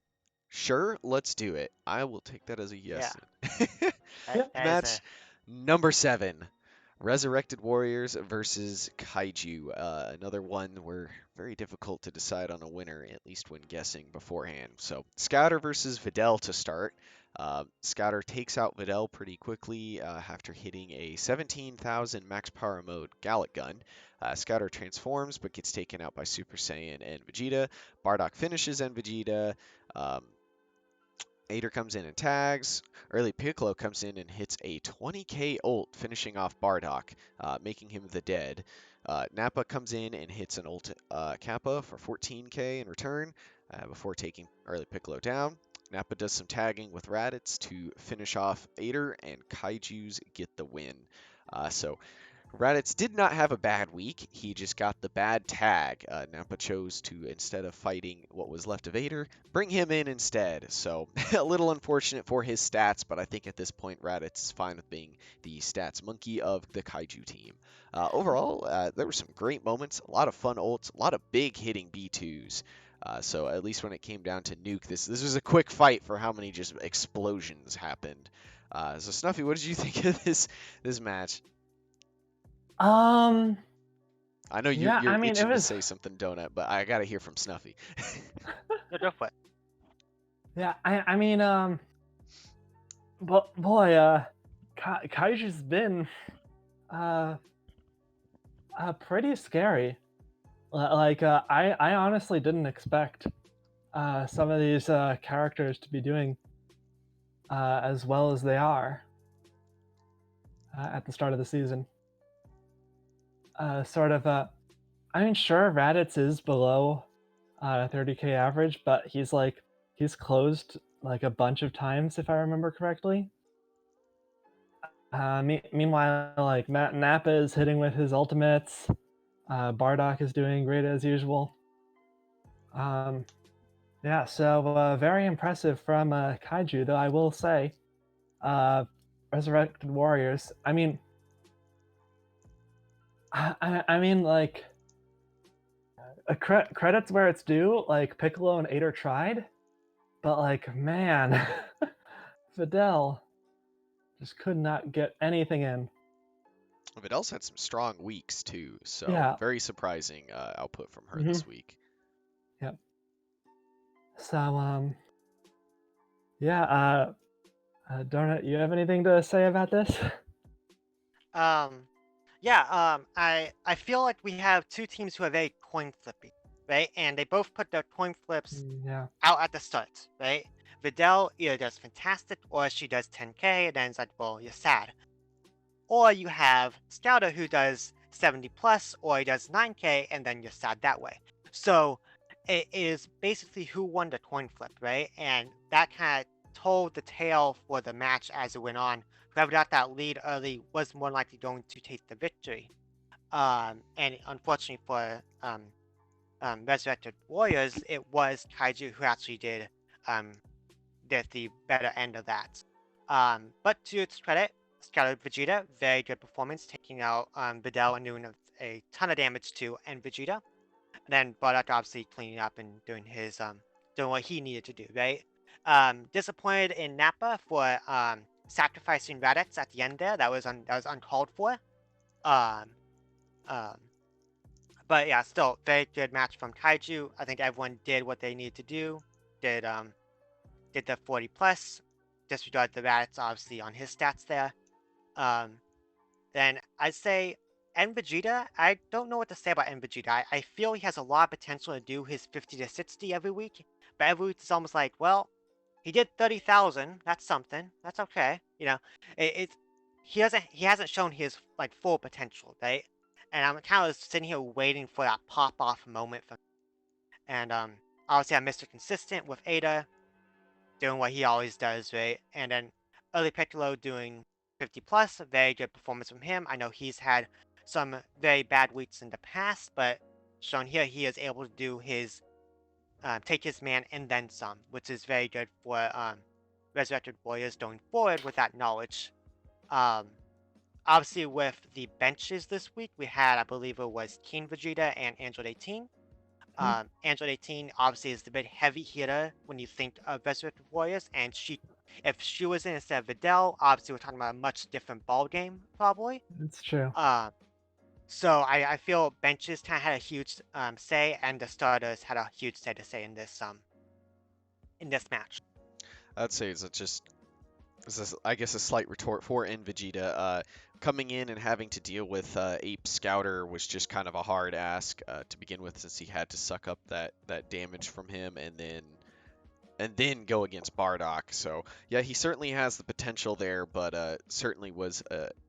Sure, let's do it. I will take that as a Yeah. yes. Then. Yeah. That is Match number 7. Resurrected Warriors versus Kaiju. Another one where very difficult to decide on a winner, at least when guessing beforehand. So Scouter versus Videl to start. Scouter takes out Videl pretty quickly after hitting a 17,000 max power mode Gallic gun. Scouter transforms but gets taken out by Super Saiyan and Vegeta. Bardock finishes and Vegeta. Um, Ader comes in and tags. Early Piccolo comes in and hits a 20k ult, finishing off Bardock, making him the dead. Nappa comes in and hits an ult Kappa for 14k in return before taking early Piccolo down. Nappa does some tagging with Raditz to finish off Ader, and Kaijus get the win. So Raditz did not have a bad week. He just got the bad tag. Nappa chose to, instead of fighting what was left of Ader, bring him in instead. So a little unfortunate for his stats, but I think at this point Raditz is fine with being the stats monkey of the Kaiju team. Overall, there were some great moments, a lot of fun ults, a lot of big hitting B2s. So at least when it came down to Nuke, this was a quick fight for how many just explosions happened. So Snuffy, what did you think of this match? Um, I know yeah, you're I mean, it itching to was, say something, Donut, but I gotta hear from Snuffy. No, go for it. yeah, I mean, but boy, Kaiju's been, uh, pretty scary. Like, I honestly didn't expect, some of these, characters to be doing, as well as they are, at the start of the season. Sort of, I mean, sure, Raditz is below 30k average, but he's closed like a bunch of times if I remember correctly. Meanwhile, like Matt Nappa is hitting with his ultimates. Bardock is doing great as usual. Um, yeah, so very impressive from Kaiju, though I will say, uh, Resurrected Warriors. I mean, I mean, like credits where it's due. Like Piccolo and Ader tried, but like man, Fidel just could not get anything in. Vidal's had some strong weeks too, so Yeah. very surprising output from her Hmm. this week. Yep. So yeah. Donut, you have anything to say about this? Yeah. I feel like we have two teams who are very coin flippy, right? And they both put their coin flips Yeah. out at the start, right? Vidal either does fantastic or she does 10k and then it's like, well, you're sad. Or you have Scouter who does 70 plus or he does 9k and then you're sad that way. So it is basically who won the coin flip, right? And that kind of told the tale for the match as it went on. Whoever got that lead early was more likely going to take the victory. And unfortunately for Resurrected Warriors, it was Kaiju who actually did the better end of that. But to its credit, Scouter Vegeta, very good performance, taking out Videl and doing a ton of damage to and Vegeta. And then Bardock obviously cleaning up and doing his doing what he needed to do, right? Disappointed in Nappa for sacrificing Raditz at the end there. That was uncalled for. Um, um, but yeah, still very good match from Kaiju. I think everyone did what they needed to do. Did the 40 plus. Disregard the Raditz obviously on his stats there. Then I'd say Vegeta, I don't know what to say about Vegeta. I feel he has a lot of potential to do his 50 to 60 every week, but every week it's almost like, well, he did 30,000. That's something. That's okay. You know, it's he hasn't shown his like full potential, right? And I'm kind of sitting here waiting for that pop off moment from. And obviously I'm Mr. Consistent with Ada doing what he always does, right? And then early Piccolo doing 50 plus, a very good performance from him. I know he's had some very bad weeks in the past, but shown here he is able to do his take his man and then some, which is very good for Resurrected Warriors going forward with that knowledge. Um, Obviously, with the benches this week, we had, I believe it was King Vegeta and Android 18. Android 18 obviously is the bit heavy hitter when you think of Resurrected Warriors, and if she was in instead of Videl, obviously we're talking about a much different ball game, probably. It's true. So I feel benches kind of had a huge say, and the starters had a huge say to say in this match. I'd say I guess a slight retort for Vegeta. Coming in and having to deal with Ape Scouter was just kind of a hard ask to begin with, since he had to suck up that damage from him and then go against Bardock. So yeah, he certainly has the potential there, but certainly was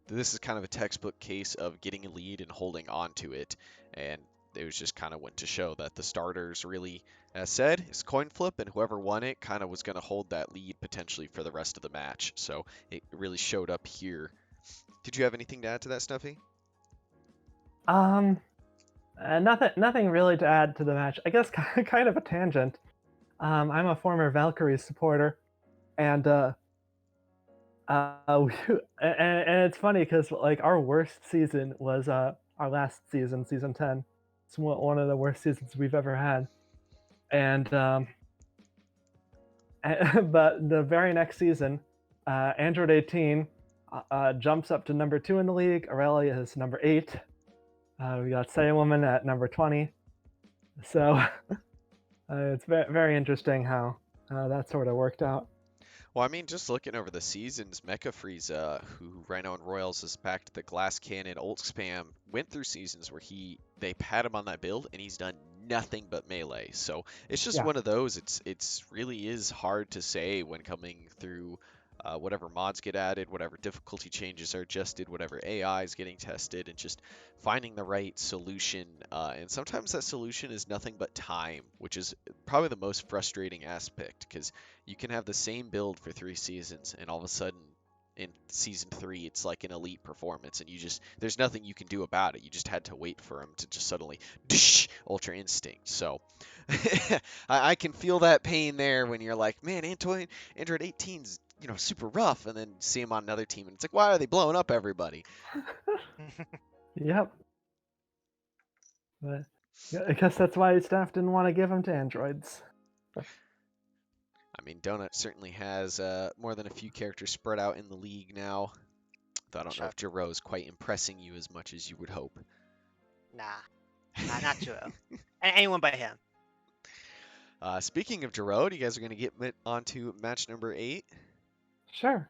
this is kind of a textbook case of getting a lead and holding on to it, and it was just kind of went to show that the starters really, as said, is coin flip, and whoever won it kind of was going to hold that lead potentially for the rest of the match. So it really showed up here. Did you have anything to add to that, Snuffy? Um, nothing really to add to the match. I guess kind of a tangent. I'm a former Valkyrie supporter, and and it's funny because like our worst season was our last season, season 10. It's one of the worst seasons we've ever had, and but the very next season, Android 18 jumps up to number 2 in the league. Aurelia is number 8. We got Woman at number 20. So it's very interesting how that sort of worked out. Well, I mean, just looking over the seasons, Mecha Frieza, who Rhino and Royals has backed the Glass Cannon ult spam, went through seasons where they had him on that build and he's done nothing but melee. So it's just Yeah. one of those. It's really is hard to say when coming through whatever mods get added, whatever difficulty changes are adjusted, whatever AI is getting tested, and just finding the right solution. And sometimes that solution is nothing but time, which is probably the most frustrating aspect because you can have the same build for 3 seasons, and all of a sudden in season 3 it's like an elite performance, and there's nothing you can do about it. You just had to wait for him to just suddenly ultra instinct. So I can feel that pain there when you're like, man, Android 18's super rough, and then see him on another team and it's like, why are they blowing up everybody? Yep. But I guess that's why staff didn't want to give them to androids. I mean, Donut certainly has more than a few characters spread out in the league now. Though I don't know if Jiro's quite impressing you as much as you would hope. Nah, not Jiro. Anyone but him. Speaking of Jiro, you guys are going to get on to match number 8. Sure.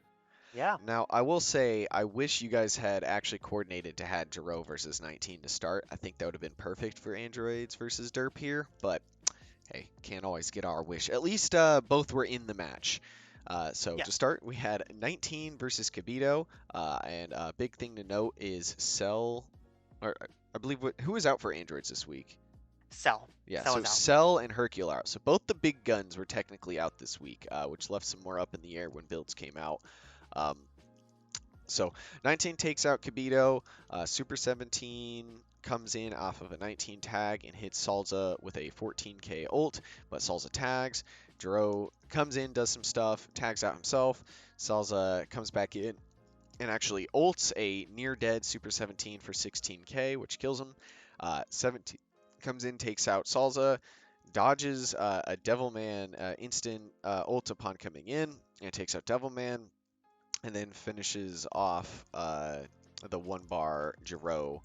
Yeah. Now, I will say, I wish you guys had actually coordinated to had Jiro versus 19 to start. I think that would have been perfect for Androids versus Derp here, but hey, can't always get our wish. At least both were in the match. So to start, we had 19 versus Kibito, and a big thing to note is Cell, or I believe, who is out for Androids this week? Cell. Yeah, Cell so is out. Cell and Hercule are out. So both the big guns were technically out this week, which left some more up in the air when builds came out. So 19 takes out Kibito, Super 17 comes in off of a 19 tag and hits Salza with a 14k ult, but Salza tags. Jiro comes in, does some stuff, tags out himself. Salza comes back in and actually ults a near dead Super 17 for 16k, which kills him. 17 comes in, takes out Salza, dodges a Devilman instant ult upon coming in, and takes out Devilman, and then finishes off the 1-bar Jiro.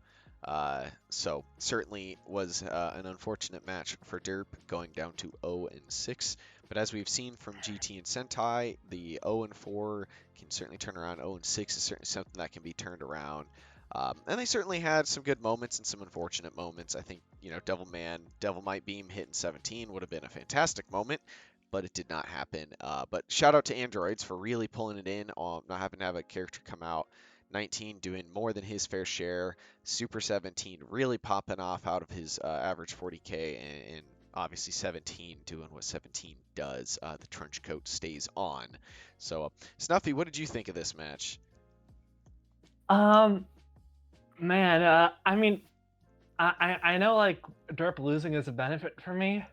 So certainly was an unfortunate match for Derp, going down to 0-6. But as we've seen from GT and Sentai, the 0-4 can certainly turn around. 0-6 is certainly something that can be turned around. And they certainly had some good moments and some unfortunate moments. I think, Devil Might Beam hitting 17 would have been a fantastic moment, but it did not happen. But shout out to Androids for really pulling it in, not having to have a character come out. 19 doing more than his fair share. Super 17 really popping off out of his average 40k, and obviously 17 doing what 17 does. The trench coat stays on. So, Snuffy, what did you think of this match? Man, I mean, I know like Derp losing is a benefit for me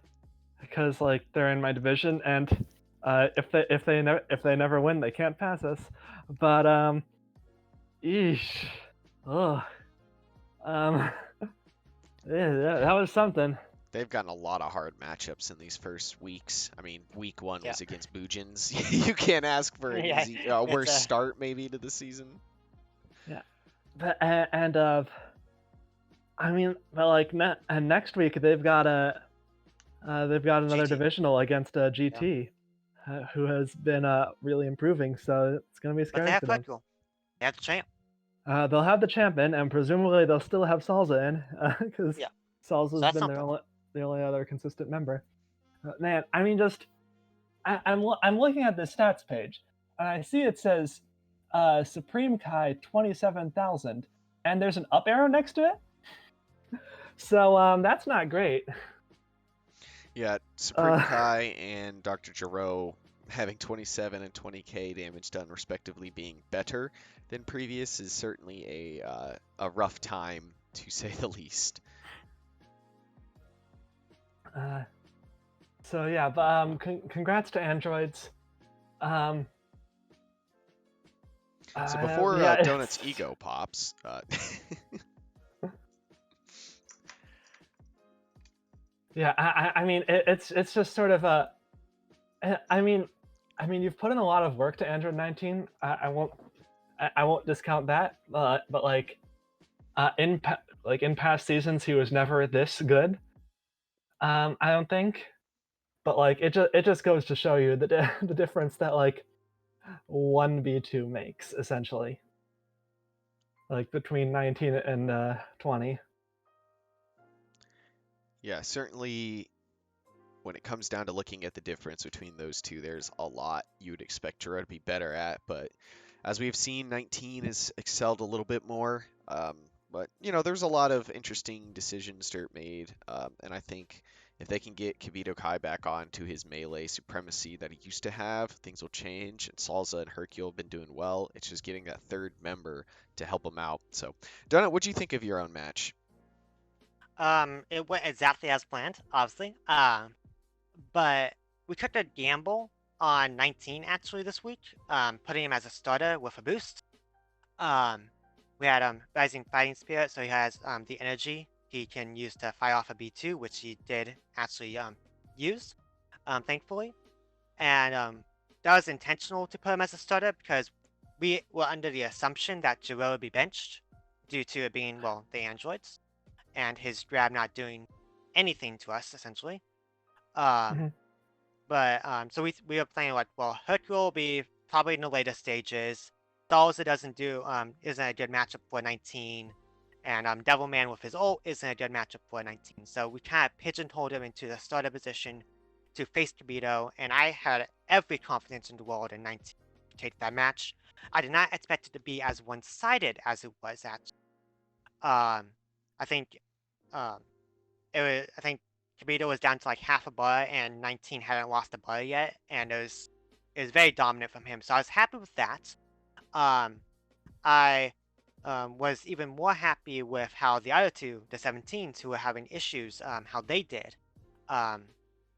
because like they're in my division, and if they never win, they can't pass us. But eesh, ugh, yeah, that was something. They've gotten a lot of hard matchups in these first weeks. I mean, week 1 was against Buujins. You can't ask for an easy, worse start maybe to the season. Yeah, but I mean, but like next week they've got another GT. divisional against GT, who has been really improving. So it's gonna be scary. But they have for them. Flexible. They have the champ. They'll have the champion, and presumably they'll still have Salza in, because Salza's been the only other consistent member. Man, I mean, just I'm looking at the stats page, and I see it says Supreme Kai 27,000, and there's an up arrow next to it. So that's not great. Yeah, Supreme Kai and Dr. Jiro having 27 and 20k damage done respectively being better than previous is certainly a rough time to say the least. So yeah, but congrats to androids. So before yeah, Donut's ego pops, yeah, I mean, it's just sort of a. I mean, you've put in a lot of work to Android 19. I won't discount that. But like, in past seasons, he was never this good. I don't think. But like, it just goes to show you the difference that like one V2 makes essentially. Like between 19 and 20. yeah, certainly when it comes down to looking at the difference between those two, there's a lot you would expect Jiro to be better at. But as we've seen, 19 has excelled a little bit more. But, there's a lot of interesting decisions Derp made. And I think if they can get Budokai back on to his melee supremacy that he used to have, things will change. And Salza and Hercule have been doing well. It's just getting that third member to help him out. So, Donut, what'd you think of your own match? It went exactly as planned, obviously. But we took a gamble on 19 actually this week, putting him as a starter with a boost. We had rising fighting spirit, so he has the energy he can use to fire off a B2, which he did actually use, thankfully. And that was intentional to put him as a starter because we were under the assumption that Jiro would be benched due to it being, well, the androids and his grab not doing anything to us essentially. Mhm. But so we were playing like, well, Hercule will be probably in the later stages. Dolls it doesn't do isn't a good matchup for 19, and Devilman with his ult isn't a good matchup for 19. So we kind of pigeonholed him into the starter position to face Kibito, and I had every confidence in the world in 19 to take that match. I did not expect it to be as one-sided as it was actually. I think I think Kibito was down to like half a bar and 19 hadn't lost a bar yet, and it was very dominant from him. So I was happy with that. I was even more happy with how the other two, the 17s who were having issues, how they did.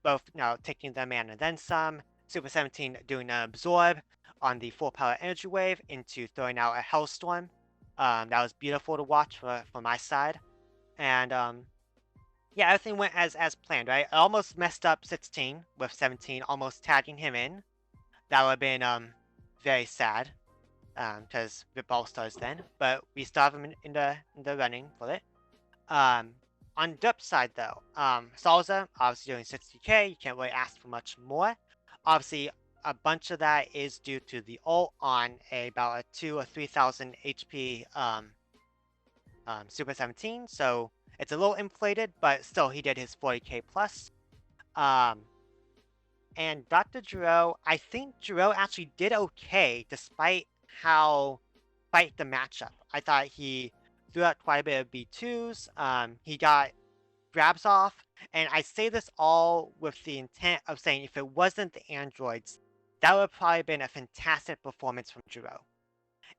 Both taking their man and then some. Super 17 doing an absorb on the full power energy wave into throwing out a hellstorm. That was beautiful to watch for my side. And yeah, everything went as planned, right? I almost messed up 16 with 17, almost tagging him in. That would have been very sad, because we're ball stars then. But we still have him in the running for it. On Derp's side though, Salza obviously doing 60k. You can't really ask for much more. Obviously, a bunch of that is due to the ult on about a 2 or 3,000 HP Super 17. So it's a little inflated, but still he did his 40k plus. And Dr. Jiro, I think Jiro actually did okay despite the matchup. I thought he threw out quite a bit of B2s. He got grabs off, and I say this all with the intent of saying if it wasn't the androids, that would have probably been a fantastic performance from Jiro.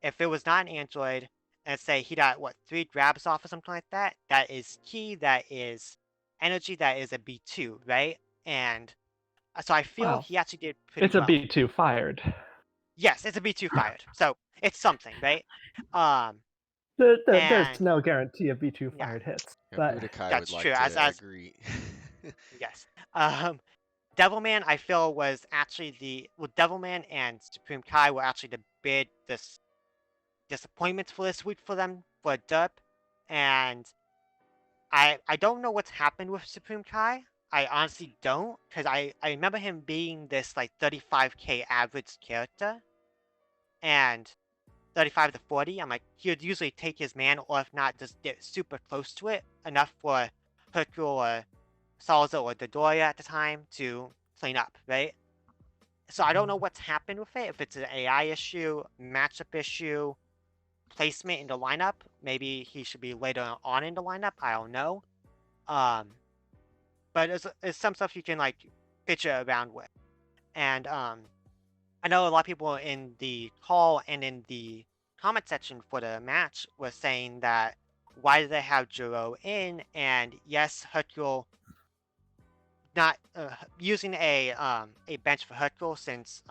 If it was not an android, and say he got, 3 grabs off or something like that, that is key, that is energy, that is a B2, right? And so I feel Well, he actually did pretty it's a well. B2 fired. Yes, it's a B2 fired. So it's something, right? There's And no guarantee of B2 yeah, fired hits, Yeah, but Budokai would that's like true. As to agree. yes. Devilman I feel was actually Devilman and Supreme Kai were actually the big disappointments for this week for them for Derp. And I don't know what's happened with Supreme Kai. I honestly don't, because I remember him being this like 35k average character, and 35 to 40, I'm like, he would usually take his man, or if not, just get super close to it, enough for Hercule or Salza or Dodoria at the time to clean up, right? So I don't know what's happened with it, if it's an AI issue, matchup issue, placement in the lineup. Maybe he should be later on in the lineup, I don't know. But it's some stuff you can like picture around with. And I know a lot of people in the call and in the comment section for the match were saying that why do they have Jiro in? And yes, Hercule not using a bench for Hercule since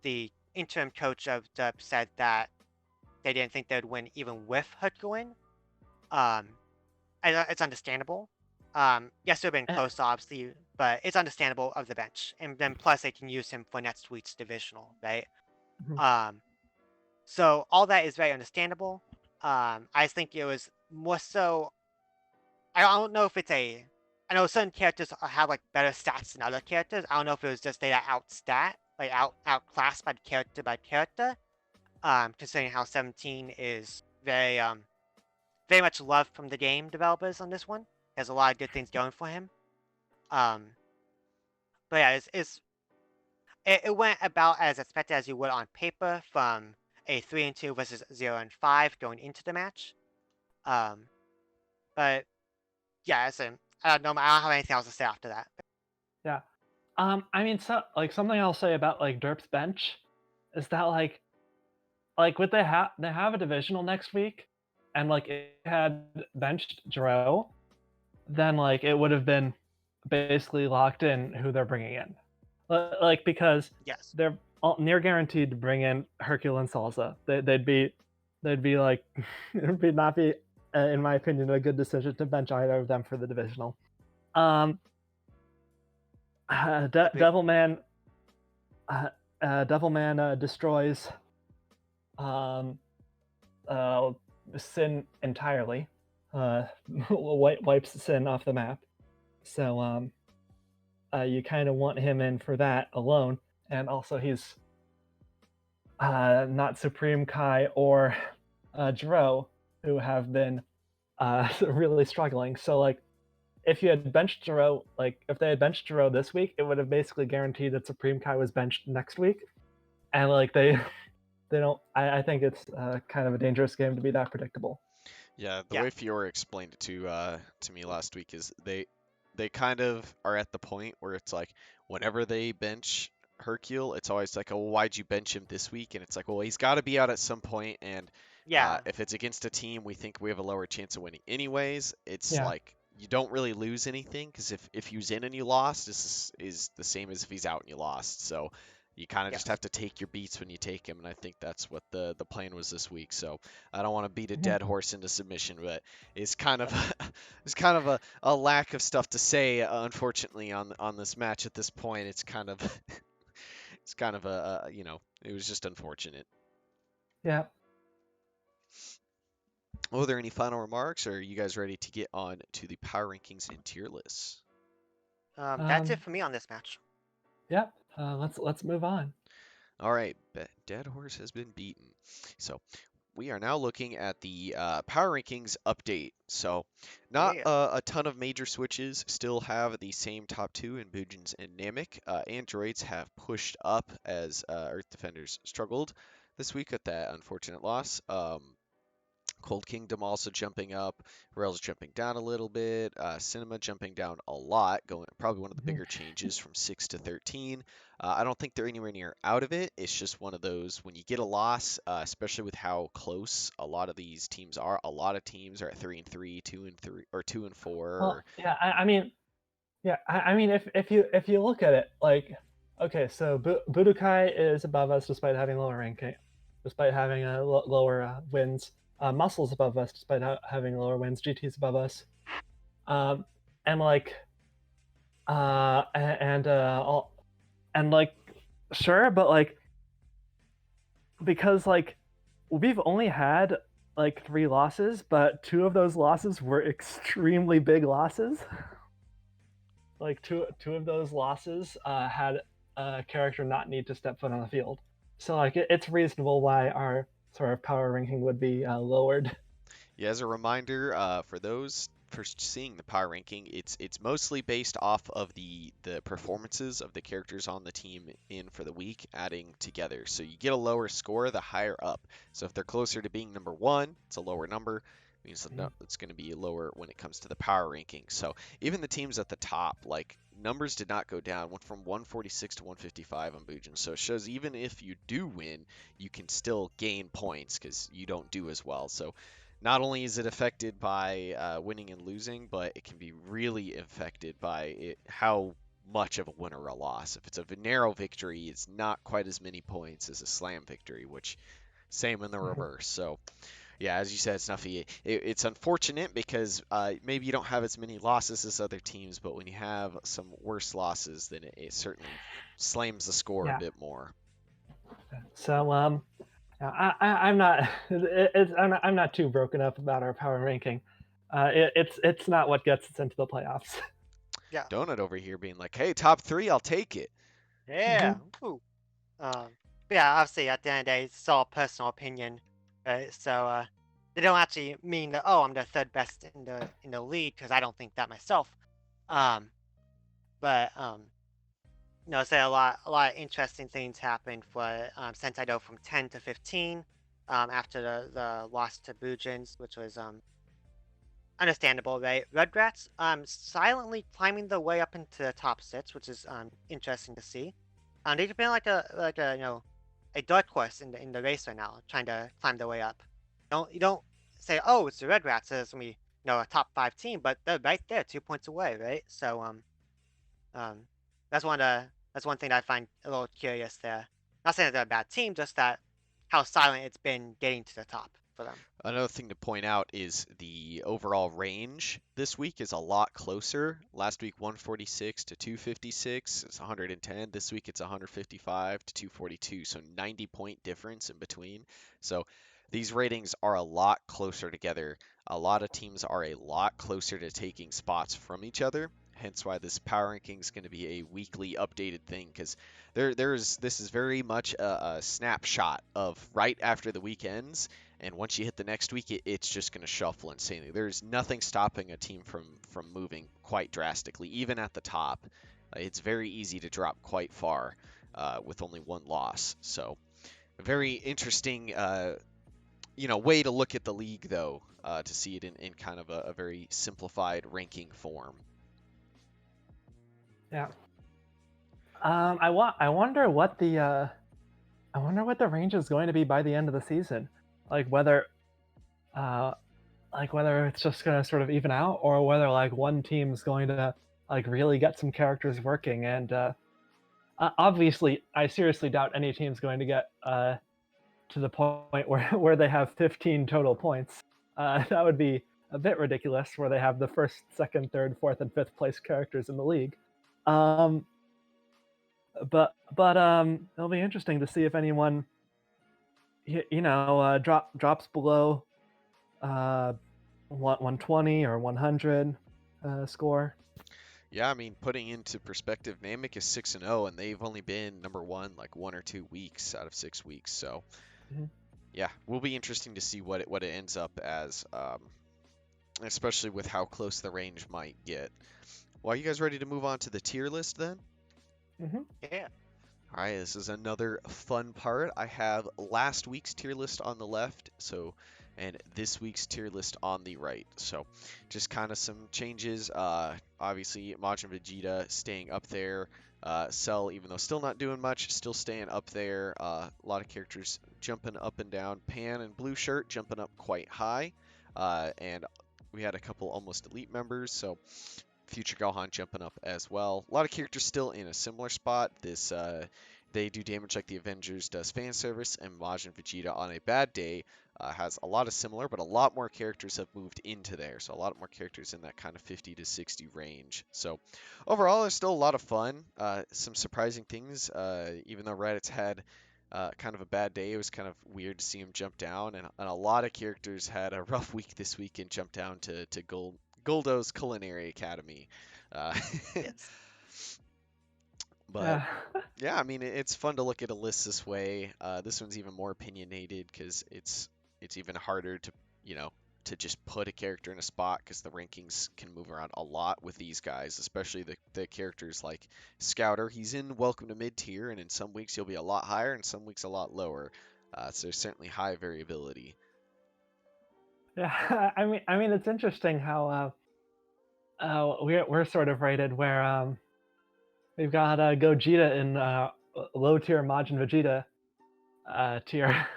the interim coach of Derp said that they didn't think they'd win even with Hercule in. It's understandable. Yes, it would have been Eh, close, obviously, but it's understandable of the bench. And then plus they can use him for next week's divisional, right? Mhm. So all that is very understandable. I think it was more so. I don't know if it's a. I know certain characters have like better stats than other characters. I don't know if it was just they got outstat, like outclassed by character. Considering how 17 is very much loved from the game developers on this one. Has a lot of good things going for him. Um, but yeah, it went about as expected as you would on paper from a 3-2 versus 0-5 going into the match. But yeah, I don't know. I don't have anything else to say after that. Yeah. I mean, so like something I'll say about like Derp's bench is that like what they have a divisional next week, and like it had benched Jiro, then like it would have been basically locked in who they're bringing in, like because Yes. they're near guaranteed to bring in Hercule and Salsa. They'd be like it would be not be in my opinion a good decision to bench either of them for the divisional. Um, Agreed. Devilman destroys um, Sin entirely. Wipes Sin off the map. So you kind of want him in for that alone. And also, he's not Supreme Kai or Jiro, who have been really struggling. So, like, if you had benched Jiro, like, if they had benched Jiro this week, it would have basically guaranteed that Supreme Kai was benched next week. And, like, they don't. I think it's kind of a dangerous game to be that predictable. Yeah, the Yeah. way Fiora explained it to me last week is they kind of are at the point where it's like whenever they bench Hercule, it's always like, oh, why'd you bench him this week? And it's like, well, he's got to be out at some point, and Yeah. if it's against a team we think we have a lower chance of winning anyways, it's Yeah. like you don't really lose anything because if he's in and you lost, this is the same as if he's out and you lost. So you kind of just Yes. have to take your beats when you take him, and I think that's what the plan was this week. So I don't want to beat a Mhm. dead horse into submission, but it's kind of it's kind of a lack of stuff to say, unfortunately, on this match at this point. It's kind of it's kind of it was just unfortunate. Yeah. Well, are there any final remarks, or are you guys ready to get on to the power rankings and tier lists? That's it for me on this match. Yeah. Let's move on. All right, dead horse has been beaten. So we are now looking at the power rankings update. So not Yeah. a ton of major switches. Still have the same top two in Buujins and Namek. Androids have pushed up as Earth Defenders struggled this week with that unfortunate loss. Cold Kingdom also jumping up, Rails jumping down a little bit, Cinema jumping down a lot, going probably one of the Mhm. bigger changes from 6 to 13. I don't think they're anywhere near out of it. It's just one of those when you get a loss, especially with how close a lot of these teams are. A lot of teams are at 3-3, 2-3, or 2-4. Well, Or, yeah. I mean, if you look at it, like, okay, so Budokai is above us despite having lower ranking, despite having lower wins. Muscle's above us despite having lower wins. GT's above us, um, and like, all, and like, sure, but like, because like, we've only had like 3 losses, but 2 of those losses were extremely big losses. Like two of those losses had a character not need to step foot on the field. So like it's reasonable why our sort of power ranking would be lowered. yeah, as a reminder, for those for seeing the power ranking, it's mostly based off of the performances of the characters on the team in for the week, adding together. So you get a lower score the higher up. So if they're closer to being number one, it's a lower number. It means that it's going to be lower when it comes to the power ranking. So even the teams at the top, like numbers did not go down, went from 146 to 155 on Bujin. So it shows even if you do win, you can still gain points because you don't do as well. So not only is it affected by winning and losing, but it can be really affected by how much of a win or a loss. If it's a narrow victory, it's not quite as many points as a slam victory, which same in the reverse. So yeah, as you said, Snuffy, it's unfortunate because maybe you don't have as many losses as other teams, but when you have some worse losses, then it certainly slams the score a Yeah. bit more. So I'm not I'm not too broken up about our power ranking. It's not what gets us into the playoffs. Yeah. Donut over here being like, "Hey, top 3, I'll take it." Yeah. Woo. But yeah, obviously at the end of the day, it's all personal opinion, right? So they don't actually mean that I'm the third best in the league because I don't think that myself. Um, but say a lot of interesting things happened for Sentai Do from 10 to 15 after the loss to Buujins, which was understandable, right? Rugrats silently climbing their way up into the top 6, which is interesting to see. They've been like a a dark horse in the race right now, trying to climb their way up. You don't say, oh, it's the Rugrats, it's gonna be a top 5 team, but they're right there, 2 points away, right? So um that's one thing that I find a little curious there. Not saying that they're a bad team, just that how silent it's been getting to the top for them. Another thing to point out is the overall range this week is a lot closer. Last week 146 to 256, it's 110. This week it's 155 to 242, so 90-point difference in between. So these ratings are a lot closer together. A lot of teams are a lot closer to taking spots from each other. Hence why this power ranking is going to be a weekly updated thing because this is very much a snapshot of right after the weekends, and once you hit the next week, it's just going to shuffle insanely. There's nothing stopping a team from moving quite drastically, even at the top. It's very easy to drop quite far with only one loss. So, a very interesting, way to look at the league, though, to see it in kind of a very simplified ranking form. Yeah. I wonder what the range is going to be by the end of the season. Like whether it's just going to sort of even out, or whether like one team's going to like really get some characters working. And obviously, I seriously doubt any team's going to get to the point where they have 15 total points. That would be a bit ridiculous, where they have the first, second, third, fourth, and fifth place characters in the league. But it'll be interesting to see if anyone drops below 120 or 100 score. Yeah, I mean, putting into perspective, Namek is 6-0, and they've only been number one like 1 or 2 weeks out of 6 weeks. So, yeah, will be interesting to see what it ends up as, especially with how close the range might get. Well, are you guys ready to move on to the tier list then? Yeah. All right, this is another fun part. I have last week's tier list on the left, and this week's tier list on the right. So, just kind of some changes. Obviously, Majin Vegeta staying up there. Cell, even though still not doing much, still staying up there. A lot of characters jumping up and down. Pan and Blue Shirt jumping up quite high. And we had a couple almost elite members, so Future Gohan jumping up as well. A lot of characters still in a similar spot. They do damage like the Avengers does fan service, and Majin Vegeta on a bad day has a lot of similar, but a lot more characters have moved into there. So a lot more characters in that kind of 50 to 60 range. So overall, there's still a lot of fun. Some surprising things. Even though Raditz had kind of a bad day, it was kind of weird to see him jump down, and a lot of characters had a rough week this week and jumped down to Goldo's Culinary Academy. Uh, Yes. but yeah, I mean, it's fun to look at a list this way. This one's even more opinionated because it's even harder to just put a character in a spot because the rankings can move around a lot with these guys, especially the characters like Scouter. He's in Welcome to Mid Tier, and in some weeks he'll be a lot higher, and some weeks a lot lower. So there's certainly high variability. Yeah, I mean, it's interesting how we're sort of rated where we've got Gogeta in low tier Majin Vegeta tier,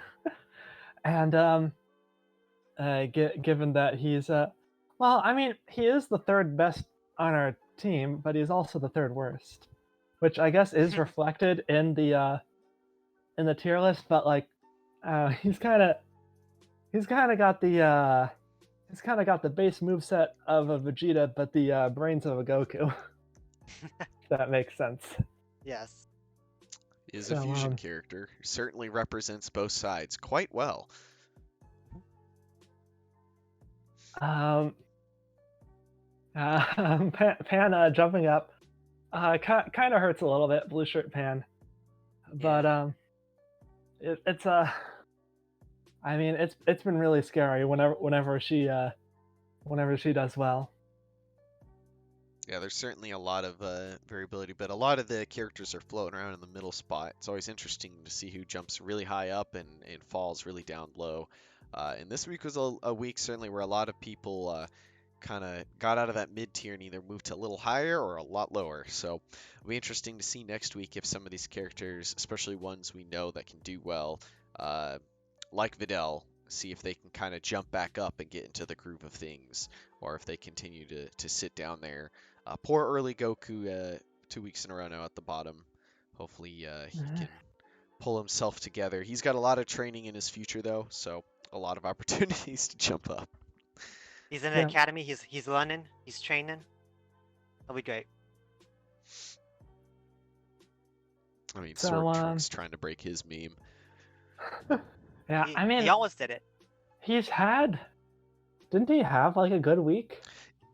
and given that he's well, I mean, he is the third best on our team, but he's also the third worst, which I guess is reflected in the tier list. But like, he's kind of got the base moveset of a Vegeta, but the brains of a Goku. If that makes sense. Yes. Is a So, fusion character. Certainly represents both sides quite well. Pan jumping up kind of hurts a little bit, blue shirt Pan, but it's I mean it's been really scary whenever she does well. Yeah, there's certainly a lot of variability, but a lot of the characters are floating around in the middle spot. It's always interesting to see who jumps really high up and falls really down low. And this week was a week certainly where a lot of people kind of got out of that mid tier and either moved to a little higher or a lot lower. So it'll be interesting to see next week if some of these characters, especially ones we know that can do well, like Videl, see if they can kind of jump back up and get into the groove of things, or if they continue to sit down there. Poor early Goku, 2 weeks in a row now at the bottom. Hopefully he can pull himself together. He's got a lot of training in his future though, so a lot of opportunities to jump up. He's in the academy. He's learning. He's training. That'll be great. I mean, So, Sword Trunks trying to break his meme. Yeah, I mean, he almost did it. Didn't he have like a good week?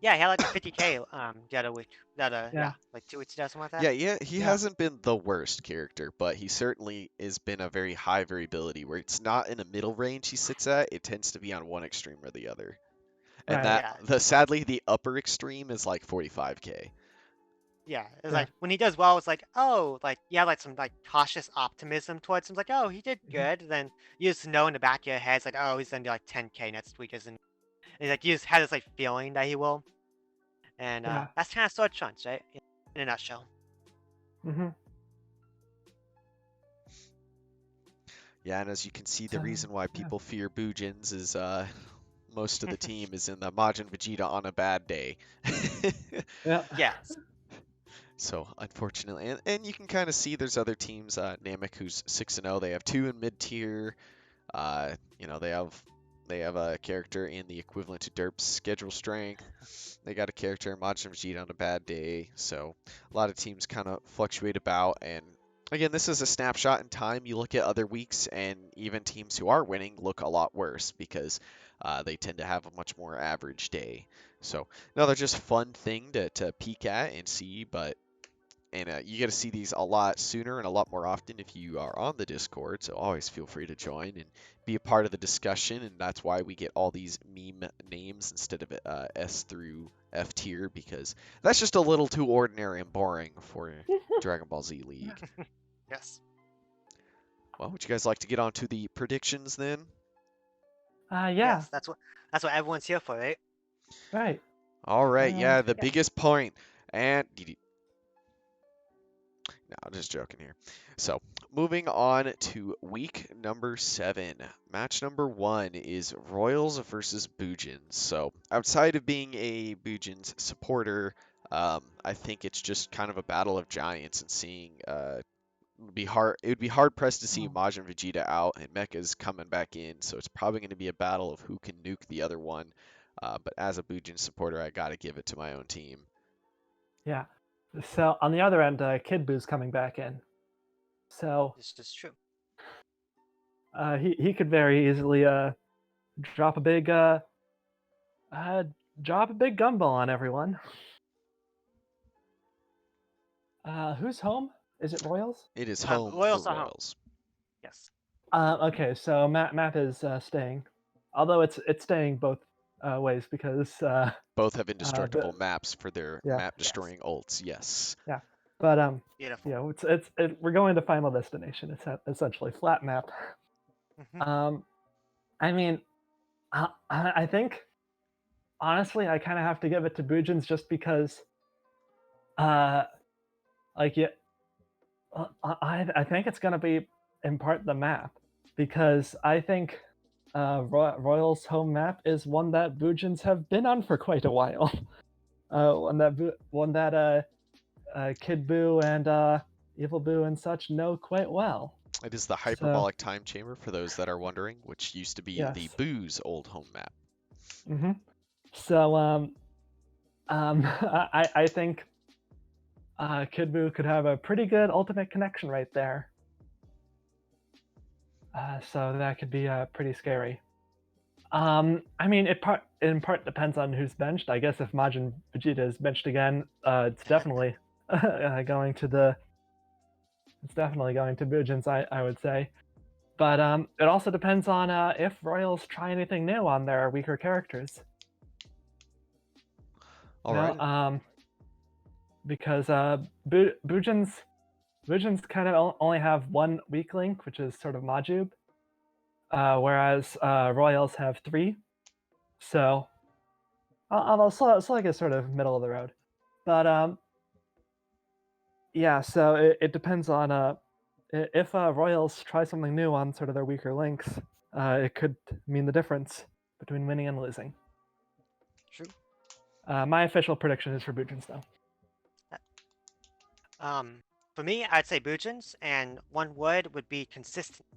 Yeah, he had like a 50K the other week. Like 2 weeks ago, something like that. Yeah, he hasn't been the worst character, but he certainly has been a very high variability where it's not in a middle range he sits at. It tends to be on one extreme or the other. And Right. sadly the upper extreme is like 45K. Yeah, it's like when he does well, it's like, oh, like you have like some like cautious optimism towards him. It's like, oh, he did good. Then you just know in the back of your head, it's like, oh, he's gonna do like 10K next week, isn't? It's like you just had this like feeling that he will, and that's kind of Sword Trunks, right? In a nutshell. Yeah, and as you can see, the reason why people fear Buujins is most of the team is in the Majin Vegeta on a bad day. Yes. So unfortunately, and you can kind of see there's other teams. Namek, who's 6-0, they have 2 in mid tier. They have a character in the equivalent to Derp's schedule strength. They got a character Majin Vegeta on a bad day. So a lot of teams kind of fluctuate about. And again, this is a snapshot in time. You look at other weeks, and even teams who are winning look a lot worse because they tend to have a much more average day. So another just fun thing to peek at and see, and you get to see these a lot sooner and a lot more often if you are on the Discord, so always feel free to join and be a part of the discussion, and that's why we get all these meme names instead of S through F tier, because that's just a little too ordinary and boring for Dragon Ball Z League. Yes. Well, would you guys like to get on to the predictions then? Yeah. Yes, that's what everyone's here for, right? Right. All right, yeah, the biggest point. And no, I'm just joking here. So, moving on to week number 7. Match number 1 is Royals versus Buujins. So, outside of being a Buujins supporter, I think it's just kind of a battle of giants, and seeing it would be hard pressed to see Majin Vegeta out, and Mecha's coming back in, so it's probably going to be a battle of who can nuke the other one. But as a Buujins supporter, I got to give it to my own team. Yeah. So on the other end, Kid Boo's coming back in. So this is true. He could very easily drop a big gumball on everyone. Who's home? Is it Royals? It is home Royals for Royals. Yes. Okay, so map is staying, although it's staying both ways because both have indestructible maps for their map destroying ults. Yes. Yeah, but beautiful. We're going to Final Destination. It's essentially flat map. I mean, I think honestly, I kind of have to give it to Buujins just because, I think it's gonna be in part the map, because I think Royal's home map is one that Buujins have been on for quite a while. One that Kid Buu and Evil Boo and such know quite well. It is the So hyperbolic time chamber, for those that are wondering, which used to be the yes. Boo's old home map. So I think Kid Buu could have a pretty good ultimate connection right there. So that could be pretty scary. I mean, in part depends on who's benched. I guess if Majin Vegeta is benched again, it's definitely going to Buujins, I would say. But it also depends on if Royals try anything new on their weaker characters. All right. Because Buujins kind of only have one weak link, which is sort of Majub, whereas Royals have 3. So it's like a sort of middle of the road. But yeah, so it depends on if Royals try something new on sort of their weaker links, it could mean the difference between winning and losing. True. My official prediction is for Buujins, though. For me, I'd say Buujins, and one word would be consistent.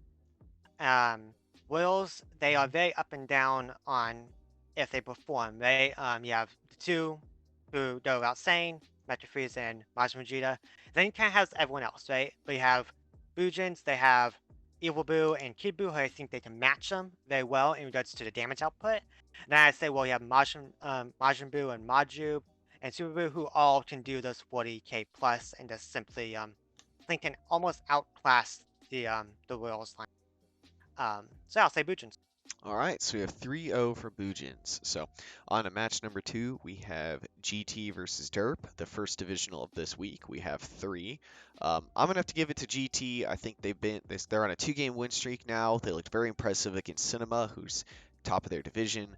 Royals, they are very up and down on if they perform, right? You have the 2 who go without saying, Metro Freeze and Majin Vegeta. Then you kind of have everyone else, right? But you have Buujins, they have Evil Boo and Kid Boo, who I think they can match them very well in regards to the damage output. And then I'd say, well, you have Majin Buu and Majub and Super Boo, who all can do those 40k plus and just simply, I think, can almost outclass the Royals line. So yeah, I'll say Buujins. All right, so we have 3-0 for Buujins. So on to match number 2, we have GT versus Derp, the first divisional of this week. We have 3. I'm gonna have to give it to GT. I think they're on a 2-game win streak now. They looked very impressive against Cinema, who's top of their division.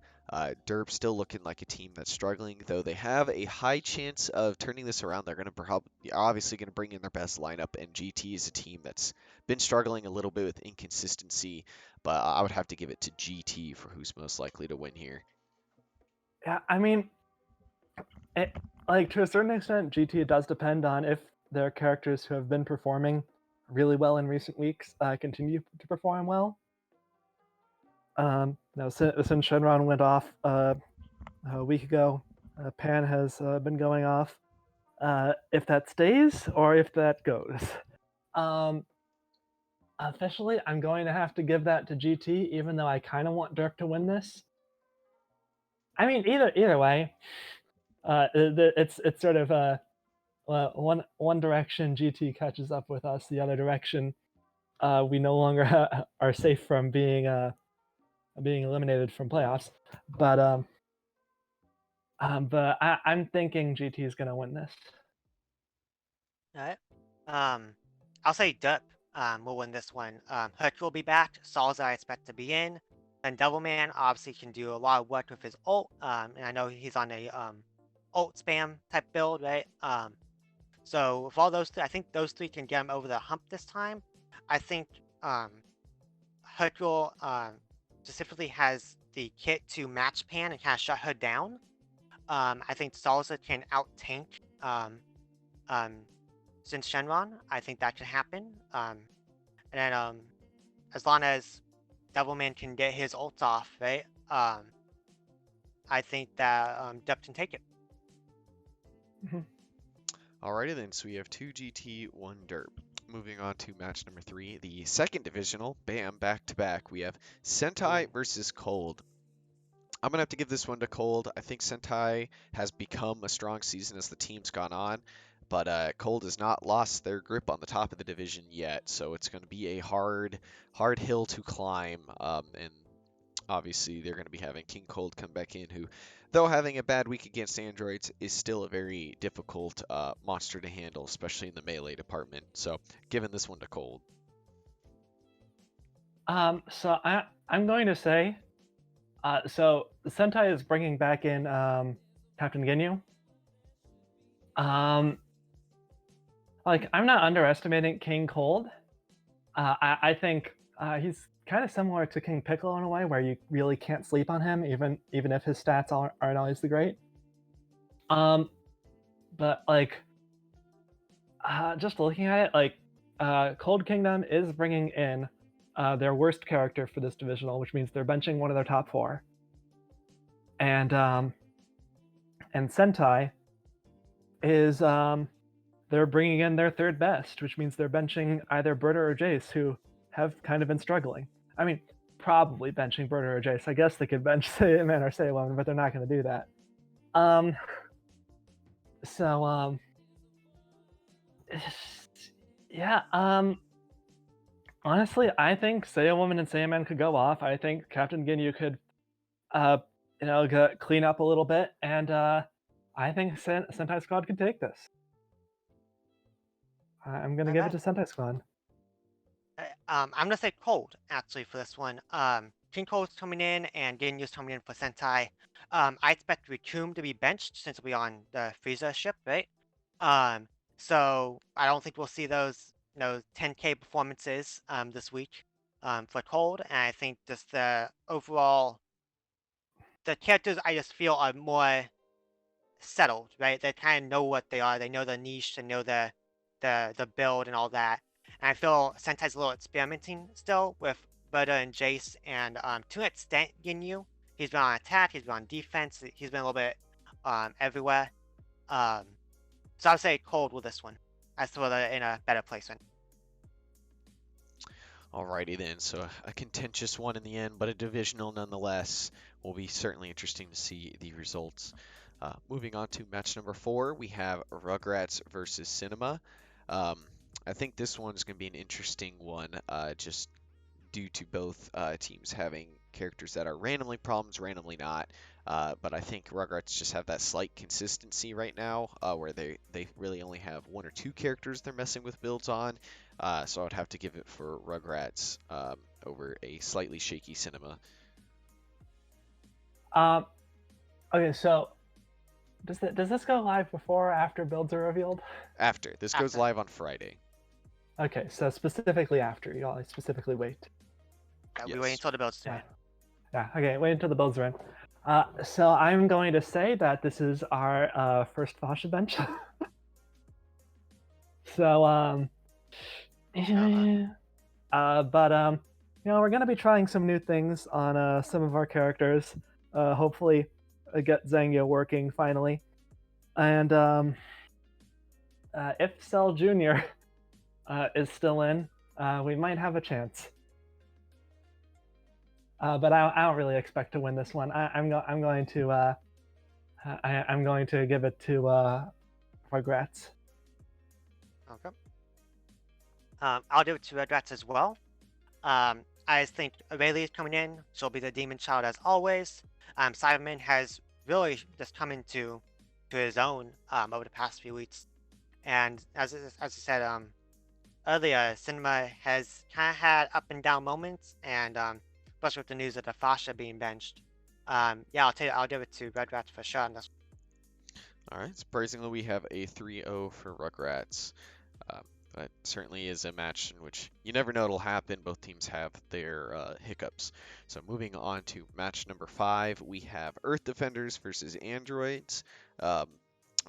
Derp still looking like a team that's struggling, though they have a high chance of turning this around. They're going to obviously going to bring in their best lineup, and GT is a team that's been struggling a little bit with inconsistency, but I would have to give it to GT for who's most likely to win here. Yeah, I mean, like to a certain extent, GT does depend on if their characters who have been performing really well in recent weeks continue to perform well. Now, since Shenron went off a week ago, Pan has been going off. If that stays or if that goes, officially, I'm going to have to give that to GT, even though I kind of want Derp to win this. I mean, either way, it's sort of one direction GT catches up with us, the other direction we no longer are safe from being eliminated from playoffs. But I'm thinking GT is gonna win this. Alright. I'll say Derp will win this one. Herc will be back. Salza I expect to be in. And Devilman obviously can do a lot of work with his ult. And I know he's on a ult spam type build, right? So with all those 3, I think those 3 can get him over the hump this time. I think Hercule specifically has the kit to match Pan and kind of shut her down. I think Salza can out tank since Shenron. I think that can happen. And then as long as Devilman can get his ult off, right? I think that Derp can take it. Alrighty then, so we have 2 GT, 1 Derp. Moving on to match number 3, the second divisional. Bam, back to back. We have Sentai versus Cold. I'm going to have to give this one to Cold. I think Sentai has become a strong season as the team's gone on, but Cold has not lost their grip on the top of the division yet, so it's going to be a hard hill to climb, and obviously they're going to be having King Cold come back in, who, though having a bad week against androids, is still a very difficult monster to handle, especially in the melee department. So giving this one to Cold. So I'm going to say, so Sentai is bringing back in Captain Ginyu. Like, I'm not underestimating King Cold. I think he's kind of similar to King Piccolo in a way, where you really can't sleep on him, even if his stats aren't always the great. But like, just looking at it, like, Cold Kingdom is bringing in their worst character for this divisional, which means they're benching one of their top 4. And Sentai is they're bringing in their 3rd best, which means they're benching either Berta or Jace, who have kind of been struggling. I mean, probably benching Berta or Jace. I guess they could bench Saiyaman or Sailor Woman, but they're not going to do that. So yeah. Honestly, I think Sailor Woman and Saiyaman could go off. I think Captain Ginyu could, clean up a little bit, and I think Sentai Squad could take this. I'm gonna give it to Sentai Squad. I'm gonna say Cold actually for this one. King Cold's coming in and Ginyu's coming in for Sentai. I expect Rikum to be benched since we'll be on the Frieza ship, right? So I don't think we'll see those 10K performances this week for Cold, and I think just the overall characters I just feel are more settled, right? They kind of know what they are. They know the niche. They know the build and all that. And I feel Sentai's a little experimenting still with Berta and Jace, and to an extent, Ginyu. He's been on attack. He's been on defense. He's been a little bit everywhere. So I would say Cold with this one. I feel they're in a better placement. Alrighty then, so a contentious one in the end, but a divisional nonetheless. Will be certainly interesting to see the results. Moving on to match number 4, we have Rugrats versus Cinema. I think this one's going to be an interesting one, just due to both teams having characters that are randomly problems, randomly not. But I think Rugrats just have that slight consistency right now, where they really only have 1 or 2 characters they're messing with builds on. So I would have to give it for Rugrats over a slightly shaky Cinema. Okay, so does this go live before or after builds are revealed? After. This goes After. live on Friday. Okay, so specifically after. You all specifically wait. Yeah, we Yes. wait until the builds are in. Yeah, okay, wait until the builds are in. So I'm going to say that this is our first Fasha bench. So, but we're going to be trying some new things on some of our characters. Hopefully, get Zangyo working finally. And if Cell Jr. Is still in, we might have a chance. But I don't really expect to win this one. I'm going to give it to Rugrats. Okay. I'll do it to Rugrats as well. I think Rayleigh is coming in. She'll be the demon child as always. Cyberman has really just come into his own over the past few weeks, and as I said earlier, Cinema has kind of had up and down moments, and especially with the news of the Fasha being benched. Yeah, I'll give it to Rugrats for sure on this. All right, surprisingly, we have a 3-0 for Rugrats. That certainly is a match in which you never know it'll happen. Both teams have their hiccups. So moving on to match number 5, we have Earth Defenders versus Androids. I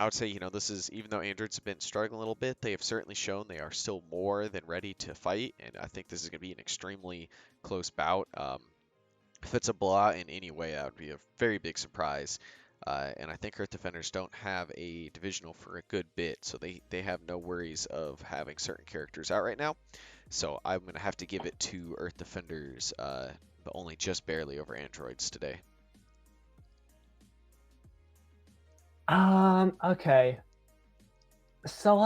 would say, this is, even though Androids have been struggling a little bit, they have certainly shown they are still more than ready to fight, and I think this is going to be an extremely close bout. If it's a blowout in any way, that would be a very big surprise. And I think Earth Defenders don't have a divisional for a good bit, so they have no worries of having certain characters out right now. So I'm going to have to give it to Earth Defenders, but only just barely over Androids today. Okay. So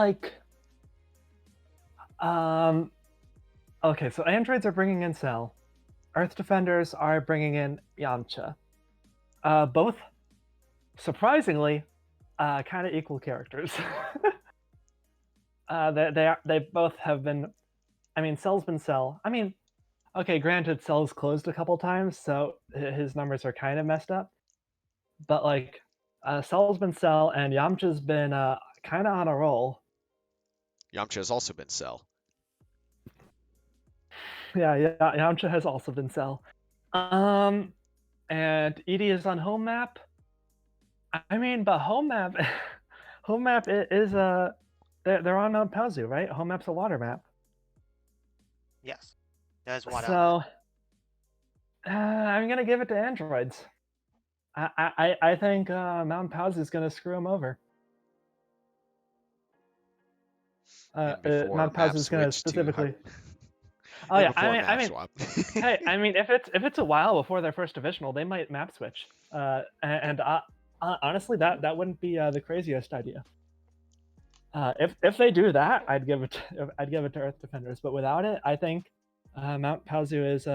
okay, so Androids are bringing in Cell. Earth Defenders are bringing in Yamcha. Both, surprisingly, kind of equal characters. They both have been. I mean, Cell's been Cell. I mean, okay, granted, Cell's closed a couple times, so his numbers are kind of messed up. But Cell's been Cell, and Yamcha's been kind of on a roll. Yamcha has also been Cell. yeah. Yamcha has also been Cell. And Edie is on home map. I mean, but home map, home map is they're on Mount Pazu, right? Home map's a water map. Yes, there's water on that. So I'm gonna give it to androids. I think Mount Pazu is gonna screw him over. And before Mount Pazu map is gonna switch to specifically. Oh and yeah, before map I mean, swap. hey, I mean, if it's a while before their first divisional, they might map switch. And honestly, that wouldn't be the craziest idea. If they do that, I'd give it to Earth Defenders. But without it, I think Mount Pazu is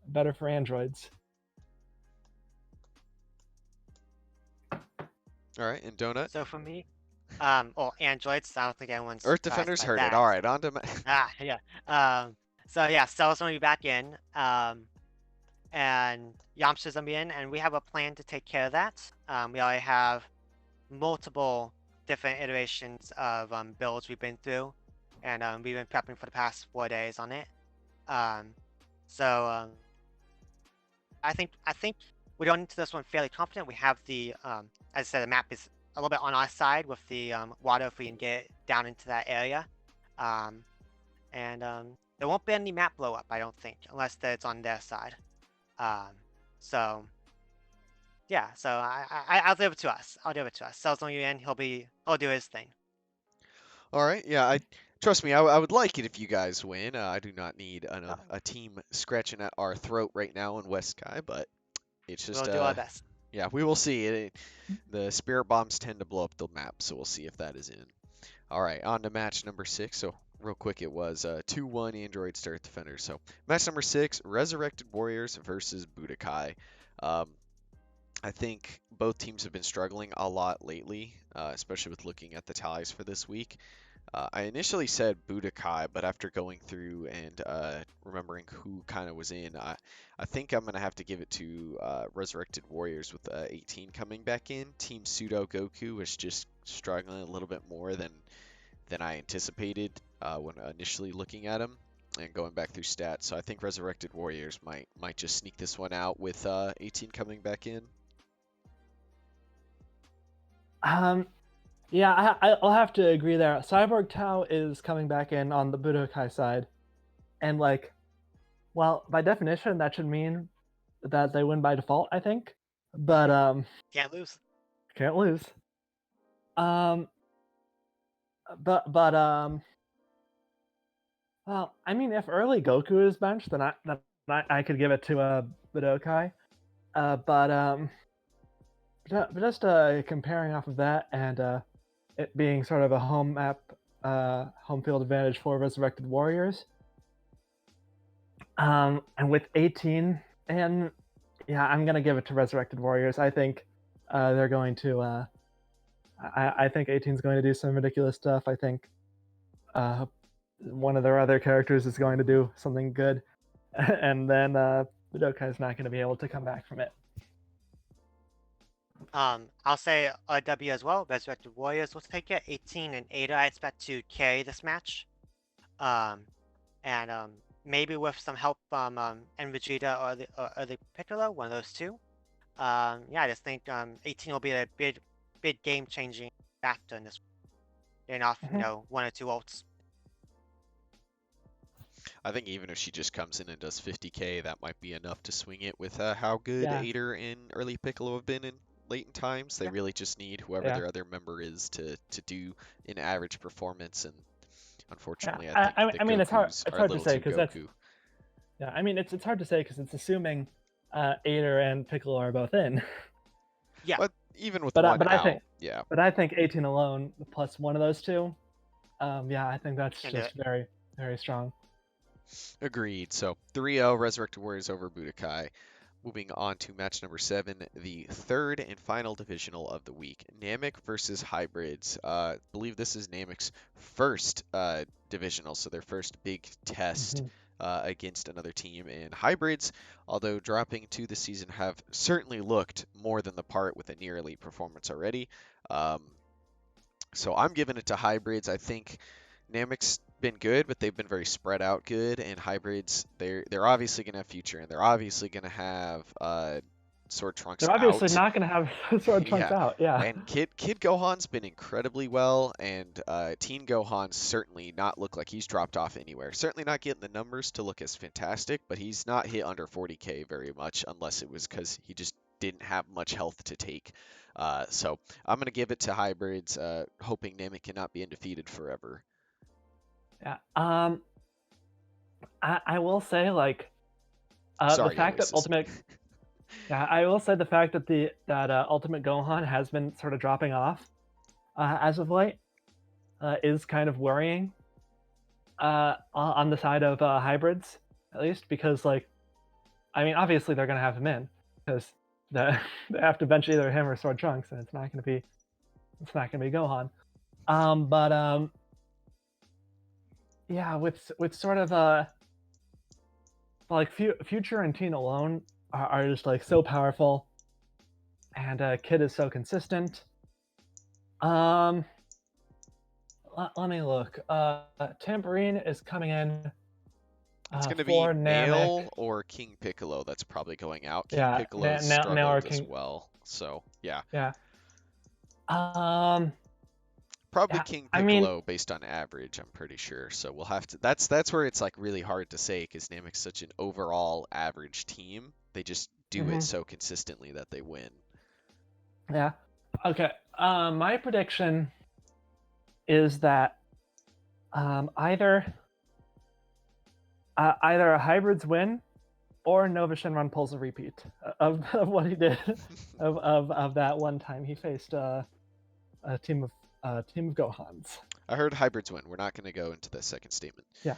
better for androids. All right, and Donut. So for me, well, androids. I don't think anyone's Earth surprised Defenders by heard it. that. All right, on to Yeah. So yeah, Stella's gonna be back in. And Yamcha's gonna be in, and we have a plan to take care of that. We already have multiple different iterations of builds we've been through, and we've been prepping for the past 4 days on it. So I think we're going into this one fairly confident. We have the as I said, the map is a little bit on our side with the water if we can get down into that area. And there won't be any map blow up, I don't think, unless it's on their side. So yeah, so I'll give it to us. I'll give it to us. Cell's on you in. He'll do his thing. All right, yeah, trust me, I would like it if you guys win. I do not need a team scratching at our throat right now in West Sky, but it's just We'll do our best. yeah, we will see. The spirit bombs tend to blow up the map, so we'll see if that is in. All right, on to match number 6. So real quick, it was 2-1 Androids to Earth Defenders. So match number 6, Resurrected Warriors versus Budokai. I think both teams have been struggling a lot lately, especially with looking at the tallies for this week. I initially said Budokai, but after going through and remembering who kind of was in, I think I'm going to have to give it to Resurrected Warriors with 18 coming back in. Team Pseudo Goku was just struggling a little bit more than I anticipated when initially looking at him and going back through stats. So I think Resurrected Warriors might just sneak this one out with 18 coming back in. Yeah, I'll have to agree there. Cyborg Tao is coming back in on the Budokai side, and like, well, by definition, that should mean that they win by default, I think. But Can't lose. can't lose. But well, I mean, if early Goku is benched, then I could give it to Budokai. But just comparing off of that and it being sort of a home map, home field advantage for Resurrected Warriors. And with 18, and yeah, I'm gonna give it to Resurrected Warriors. I think they're going to. I think 18 is going to do some ridiculous stuff. I think one of their other characters is going to do something good, and then Budokai is not going to be able to come back from it. I'll say a W as well. Resurrected Warriors will take it. 18 and Ada, I expect to carry this match. And maybe with some help from Vegeta or the Piccolo, one of those two. Yeah, I just think 18 will be a big game-changing factor in this. Getting off, one or two ults. I think even if she just comes in and does 50k, that might be enough to swing it with how good Ader and early Piccolo have been in latent times. They really just need whoever their other member is to do an average performance, and unfortunately, I mean, it's hard to say because that's I mean, it's hard to say because it's assuming Ader and Piccolo are both in. Yeah, but even with one out, but I think 18 alone plus one of those two, yeah, I think that's just very, very strong. Agreed. So 3-0 Resurrected Warriors over Budokai. Moving on to match number 7, the third and final divisional of the week. Namek versus Hybrids. I believe this is Namek's first divisional, so their first big test against another team. And Hybrids, although dropping to the season, have certainly looked more than the part with a near elite performance already. So I'm giving it to Hybrids. I think Namek's been good, but they've been very spread out good. And hybrids, they're obviously gonna have future, and they're obviously gonna have Sword Trunks They're obviously out. not going to have Sword Trunks Yeah, out. Yeah. and Kid Gohan's been incredibly well, and Teen Gohan certainly not look like he's dropped off anywhere. Certainly not getting the numbers to look as fantastic, but he's not hit under 40K very much, unless it was because he just didn't have much health to take. So I'm gonna give it to hybrids, hoping Namek cannot be undefeated forever. Yeah. I will say like the Sorry, fact that Oasis. Ultimate. Yeah, I will say the fact that Ultimate Gohan has been sort of dropping off as of late is kind of worrying on the side of hybrids, at least because like, I mean, obviously they're gonna have him in because the, they have to bench either him or Sword Trunks, and it's not gonna be Gohan. But yeah, with sort of like Future and Teen alone are just like so powerful, and Kid is so consistent. Um, let me look. Tambourine is coming in It's going to be for Namek. Nail or King Piccolo that's probably going out. King Yeah, Piccolo's now our struggled as King. well. So, yeah. Yeah. Um. Probably Yeah. King I mean. Piccolo based on average, I'm pretty sure. So we'll have to that's where it's like really hard to say because Namek's such an overall average team. They just do it Mhm. so consistently that they win. Yeah. Okay. My prediction is that either hybrids win or Nova Shinron pulls a repeat of what he did of that one time he faced a team of Gohans. I heard hybrids win. We're not going to go into the second statement. Yeah.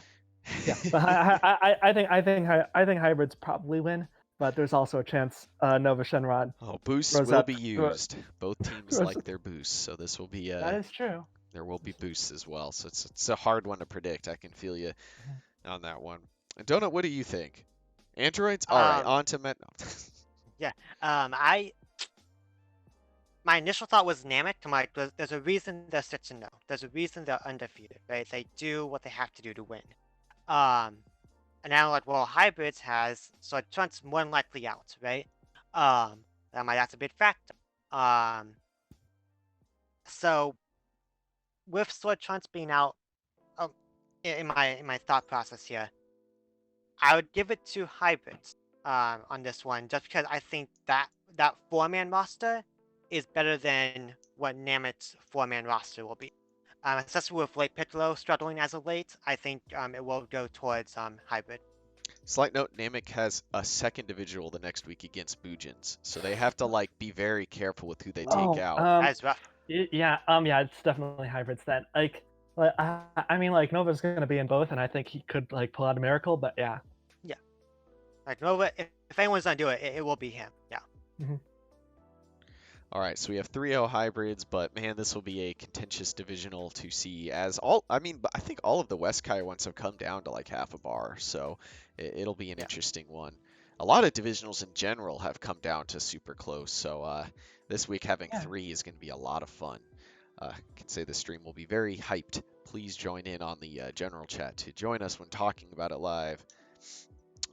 Yeah, but I think hybrids probably win, but there's also a chance Nova Shinron. Oh, boosts throws will out- be throw- used. Both teams throws- like their boosts, so this will be That is true. there will be boosts as well. So it's a hard one to predict. I can feel you on that one. And Donut, what do you think? Androids? All right, on to Met. Yeah. My initial thought was Namek. I'm like, there's a reason they're 6-0. There's a reason they're undefeated, right? They do what they have to do to win. And now like, well, hybrids has so Trunks more than likely out, right? That's a big factor. So with Sword Trunks being out, in my thought process here, I would give it to hybrids on this one, just because I think that 4-man roster is better than what Namek's 4-man roster will be. Especially with late Piccolo struggling as of late, I think it will go towards hybrid. Slight note: Namek has a second individual the next week against Buujins, so they have to like be very careful with who they take out. That's rough. Yeah, it's definitely hybrids then. I mean, like Nova's gonna be in both, and I think he could like pull out a miracle. But yeah. Yeah. Like Nova, if anyone's gonna do it, it will be him. Yeah. Mm-hmm. All right, so we have 3-0 hybrids, but man, this will be a contentious divisional to see. As all, I mean, I think all of the West-Kai ones have come down to like half a bar, so it'll be an interesting one. A lot of divisionals in general have come down to super close, so this week having 3 is going to be a lot of fun. I can say the stream will be very hyped. Please join in on the general chat to join us when talking about it live.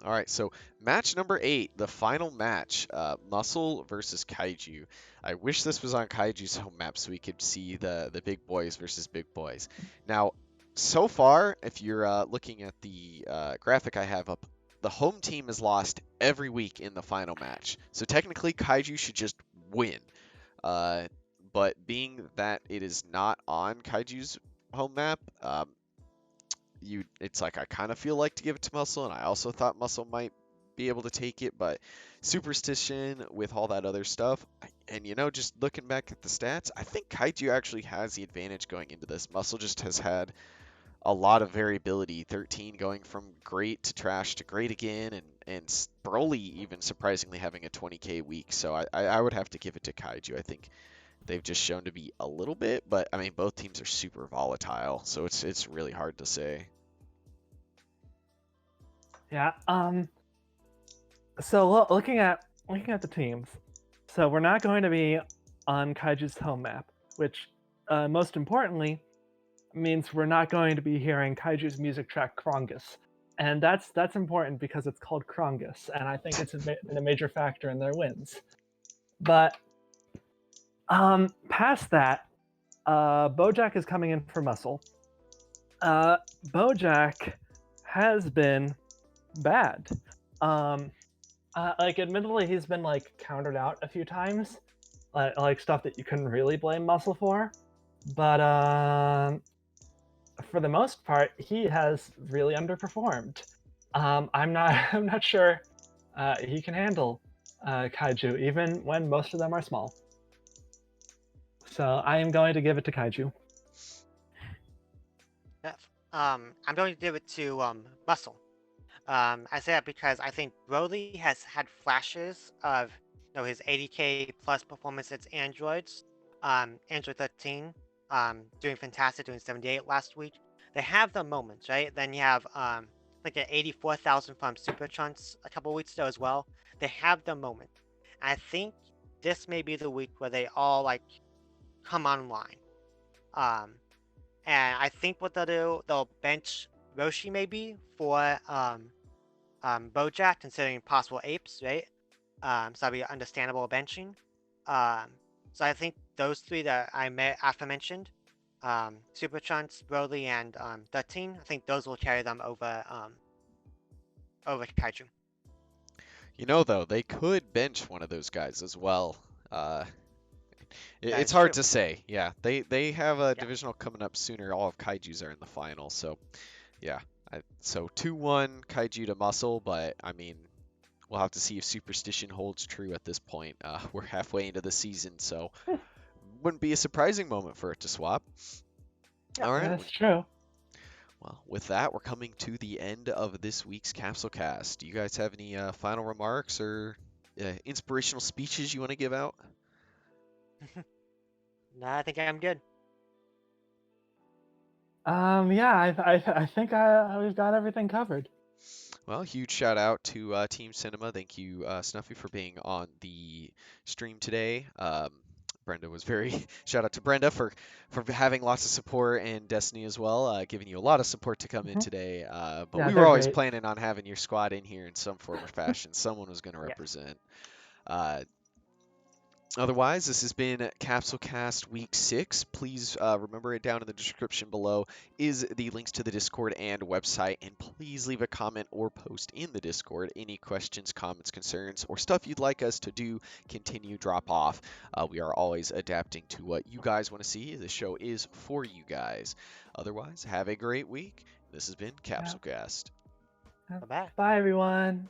All right, so match number 8, the final match, Muscle versus Kaiju. I wish this was on Kaiju's home map so we could see the big boys versus big boys. Now, so far, if you're looking at the graphic I have up, the home team has lost every week in the final match. So technically, Kaiju should just win. But being that it is not on Kaiju's home map, it's like I kind of feel like to give it to Muscle, and I also thought Muscle might be able to take it, but Superstition with all that other stuff, and just looking back at the stats, I think Kaiju actually has the advantage going into this. Muscle just has had a lot of variability, 13 going from great to trash to great again, and Broly even surprisingly having a 20k week, so I would have to give it to Kaiju. I think they've just shown to be a little bit, but I mean both teams are super volatile, so it's really hard to say. Yeah. So looking at the teams, so we're not going to be on Kaiju's home map, which most importantly, means we're not going to be hearing Kaiju's music track Krongus. And that's important because it's called Krongus, and I think it's been a major factor in their wins. But past that, Bojack is coming in for Muscle. Bojack has been bad. Like, admittedly, he's been like countered out a few times, like stuff that you couldn't really blame Muscle for. But for the most part, he has really underperformed. I'm not I'm not sure he can handle Kaiju, even when most of them are small. So I am going to give it to Kaiju. I'm going to give it to Muscle. I say that because I think Broly has had flashes of his 80k plus performance against androids. Android 13 doing fantastic, doing 78 last week. They have the moments, right? Then you have like an 84,000 from Super Trunks a couple weeks ago as well. They have the moment. I think this may be the week where they all like come online. And I think what they'll do, they'll bench Roshi maybe for Bojack, considering possible apes, right? So that'll be understandable benching. So I think those three that I aforementioned, Super Trunks, Broly, and 13, I think those will carry them over over Kaiju. You know, though, they could bench one of those guys as well. That It's is hard true. to say. Yeah, they have a Yeah. divisional coming up sooner. All of Kaiju's are in the final, so yeah. So 2-1 Kaiju to Muscle, but I mean, we'll have to see if superstition holds true at this point. We're halfway into the season, so wouldn't be a surprising moment for it to swap. Yeah, All right. that's true. Well, with that, we're coming to the end of this week's Capsule Cast. Do you guys have any final remarks or inspirational speeches you want to give out? No, I think I'm good. Yeah, I think we've got everything covered. Well, huge shout out to Team Cinema. Thank you, Snuffy, for being on the stream today. Brenda was very shout out to Brenda for having lots of support, and Destiny as well, giving you a lot of support to come in Mhm. today. But Yeah, we were they're always great. planning on having your squad in here in some form or fashion. Someone was going to Yes. represent. Uh, Otherwise, this has been Capsule Cast Week 6. Please remember it down in the description below is the links to the Discord and website. And please leave a comment or post in the Discord any questions, comments, concerns, or stuff you'd like us to do, continue, drop off. We are always adapting to what you guys want to see. The show is for you guys. Otherwise, have a great week. This has been Yeah. Capsule Cast. Bye-bye. Bye, everyone.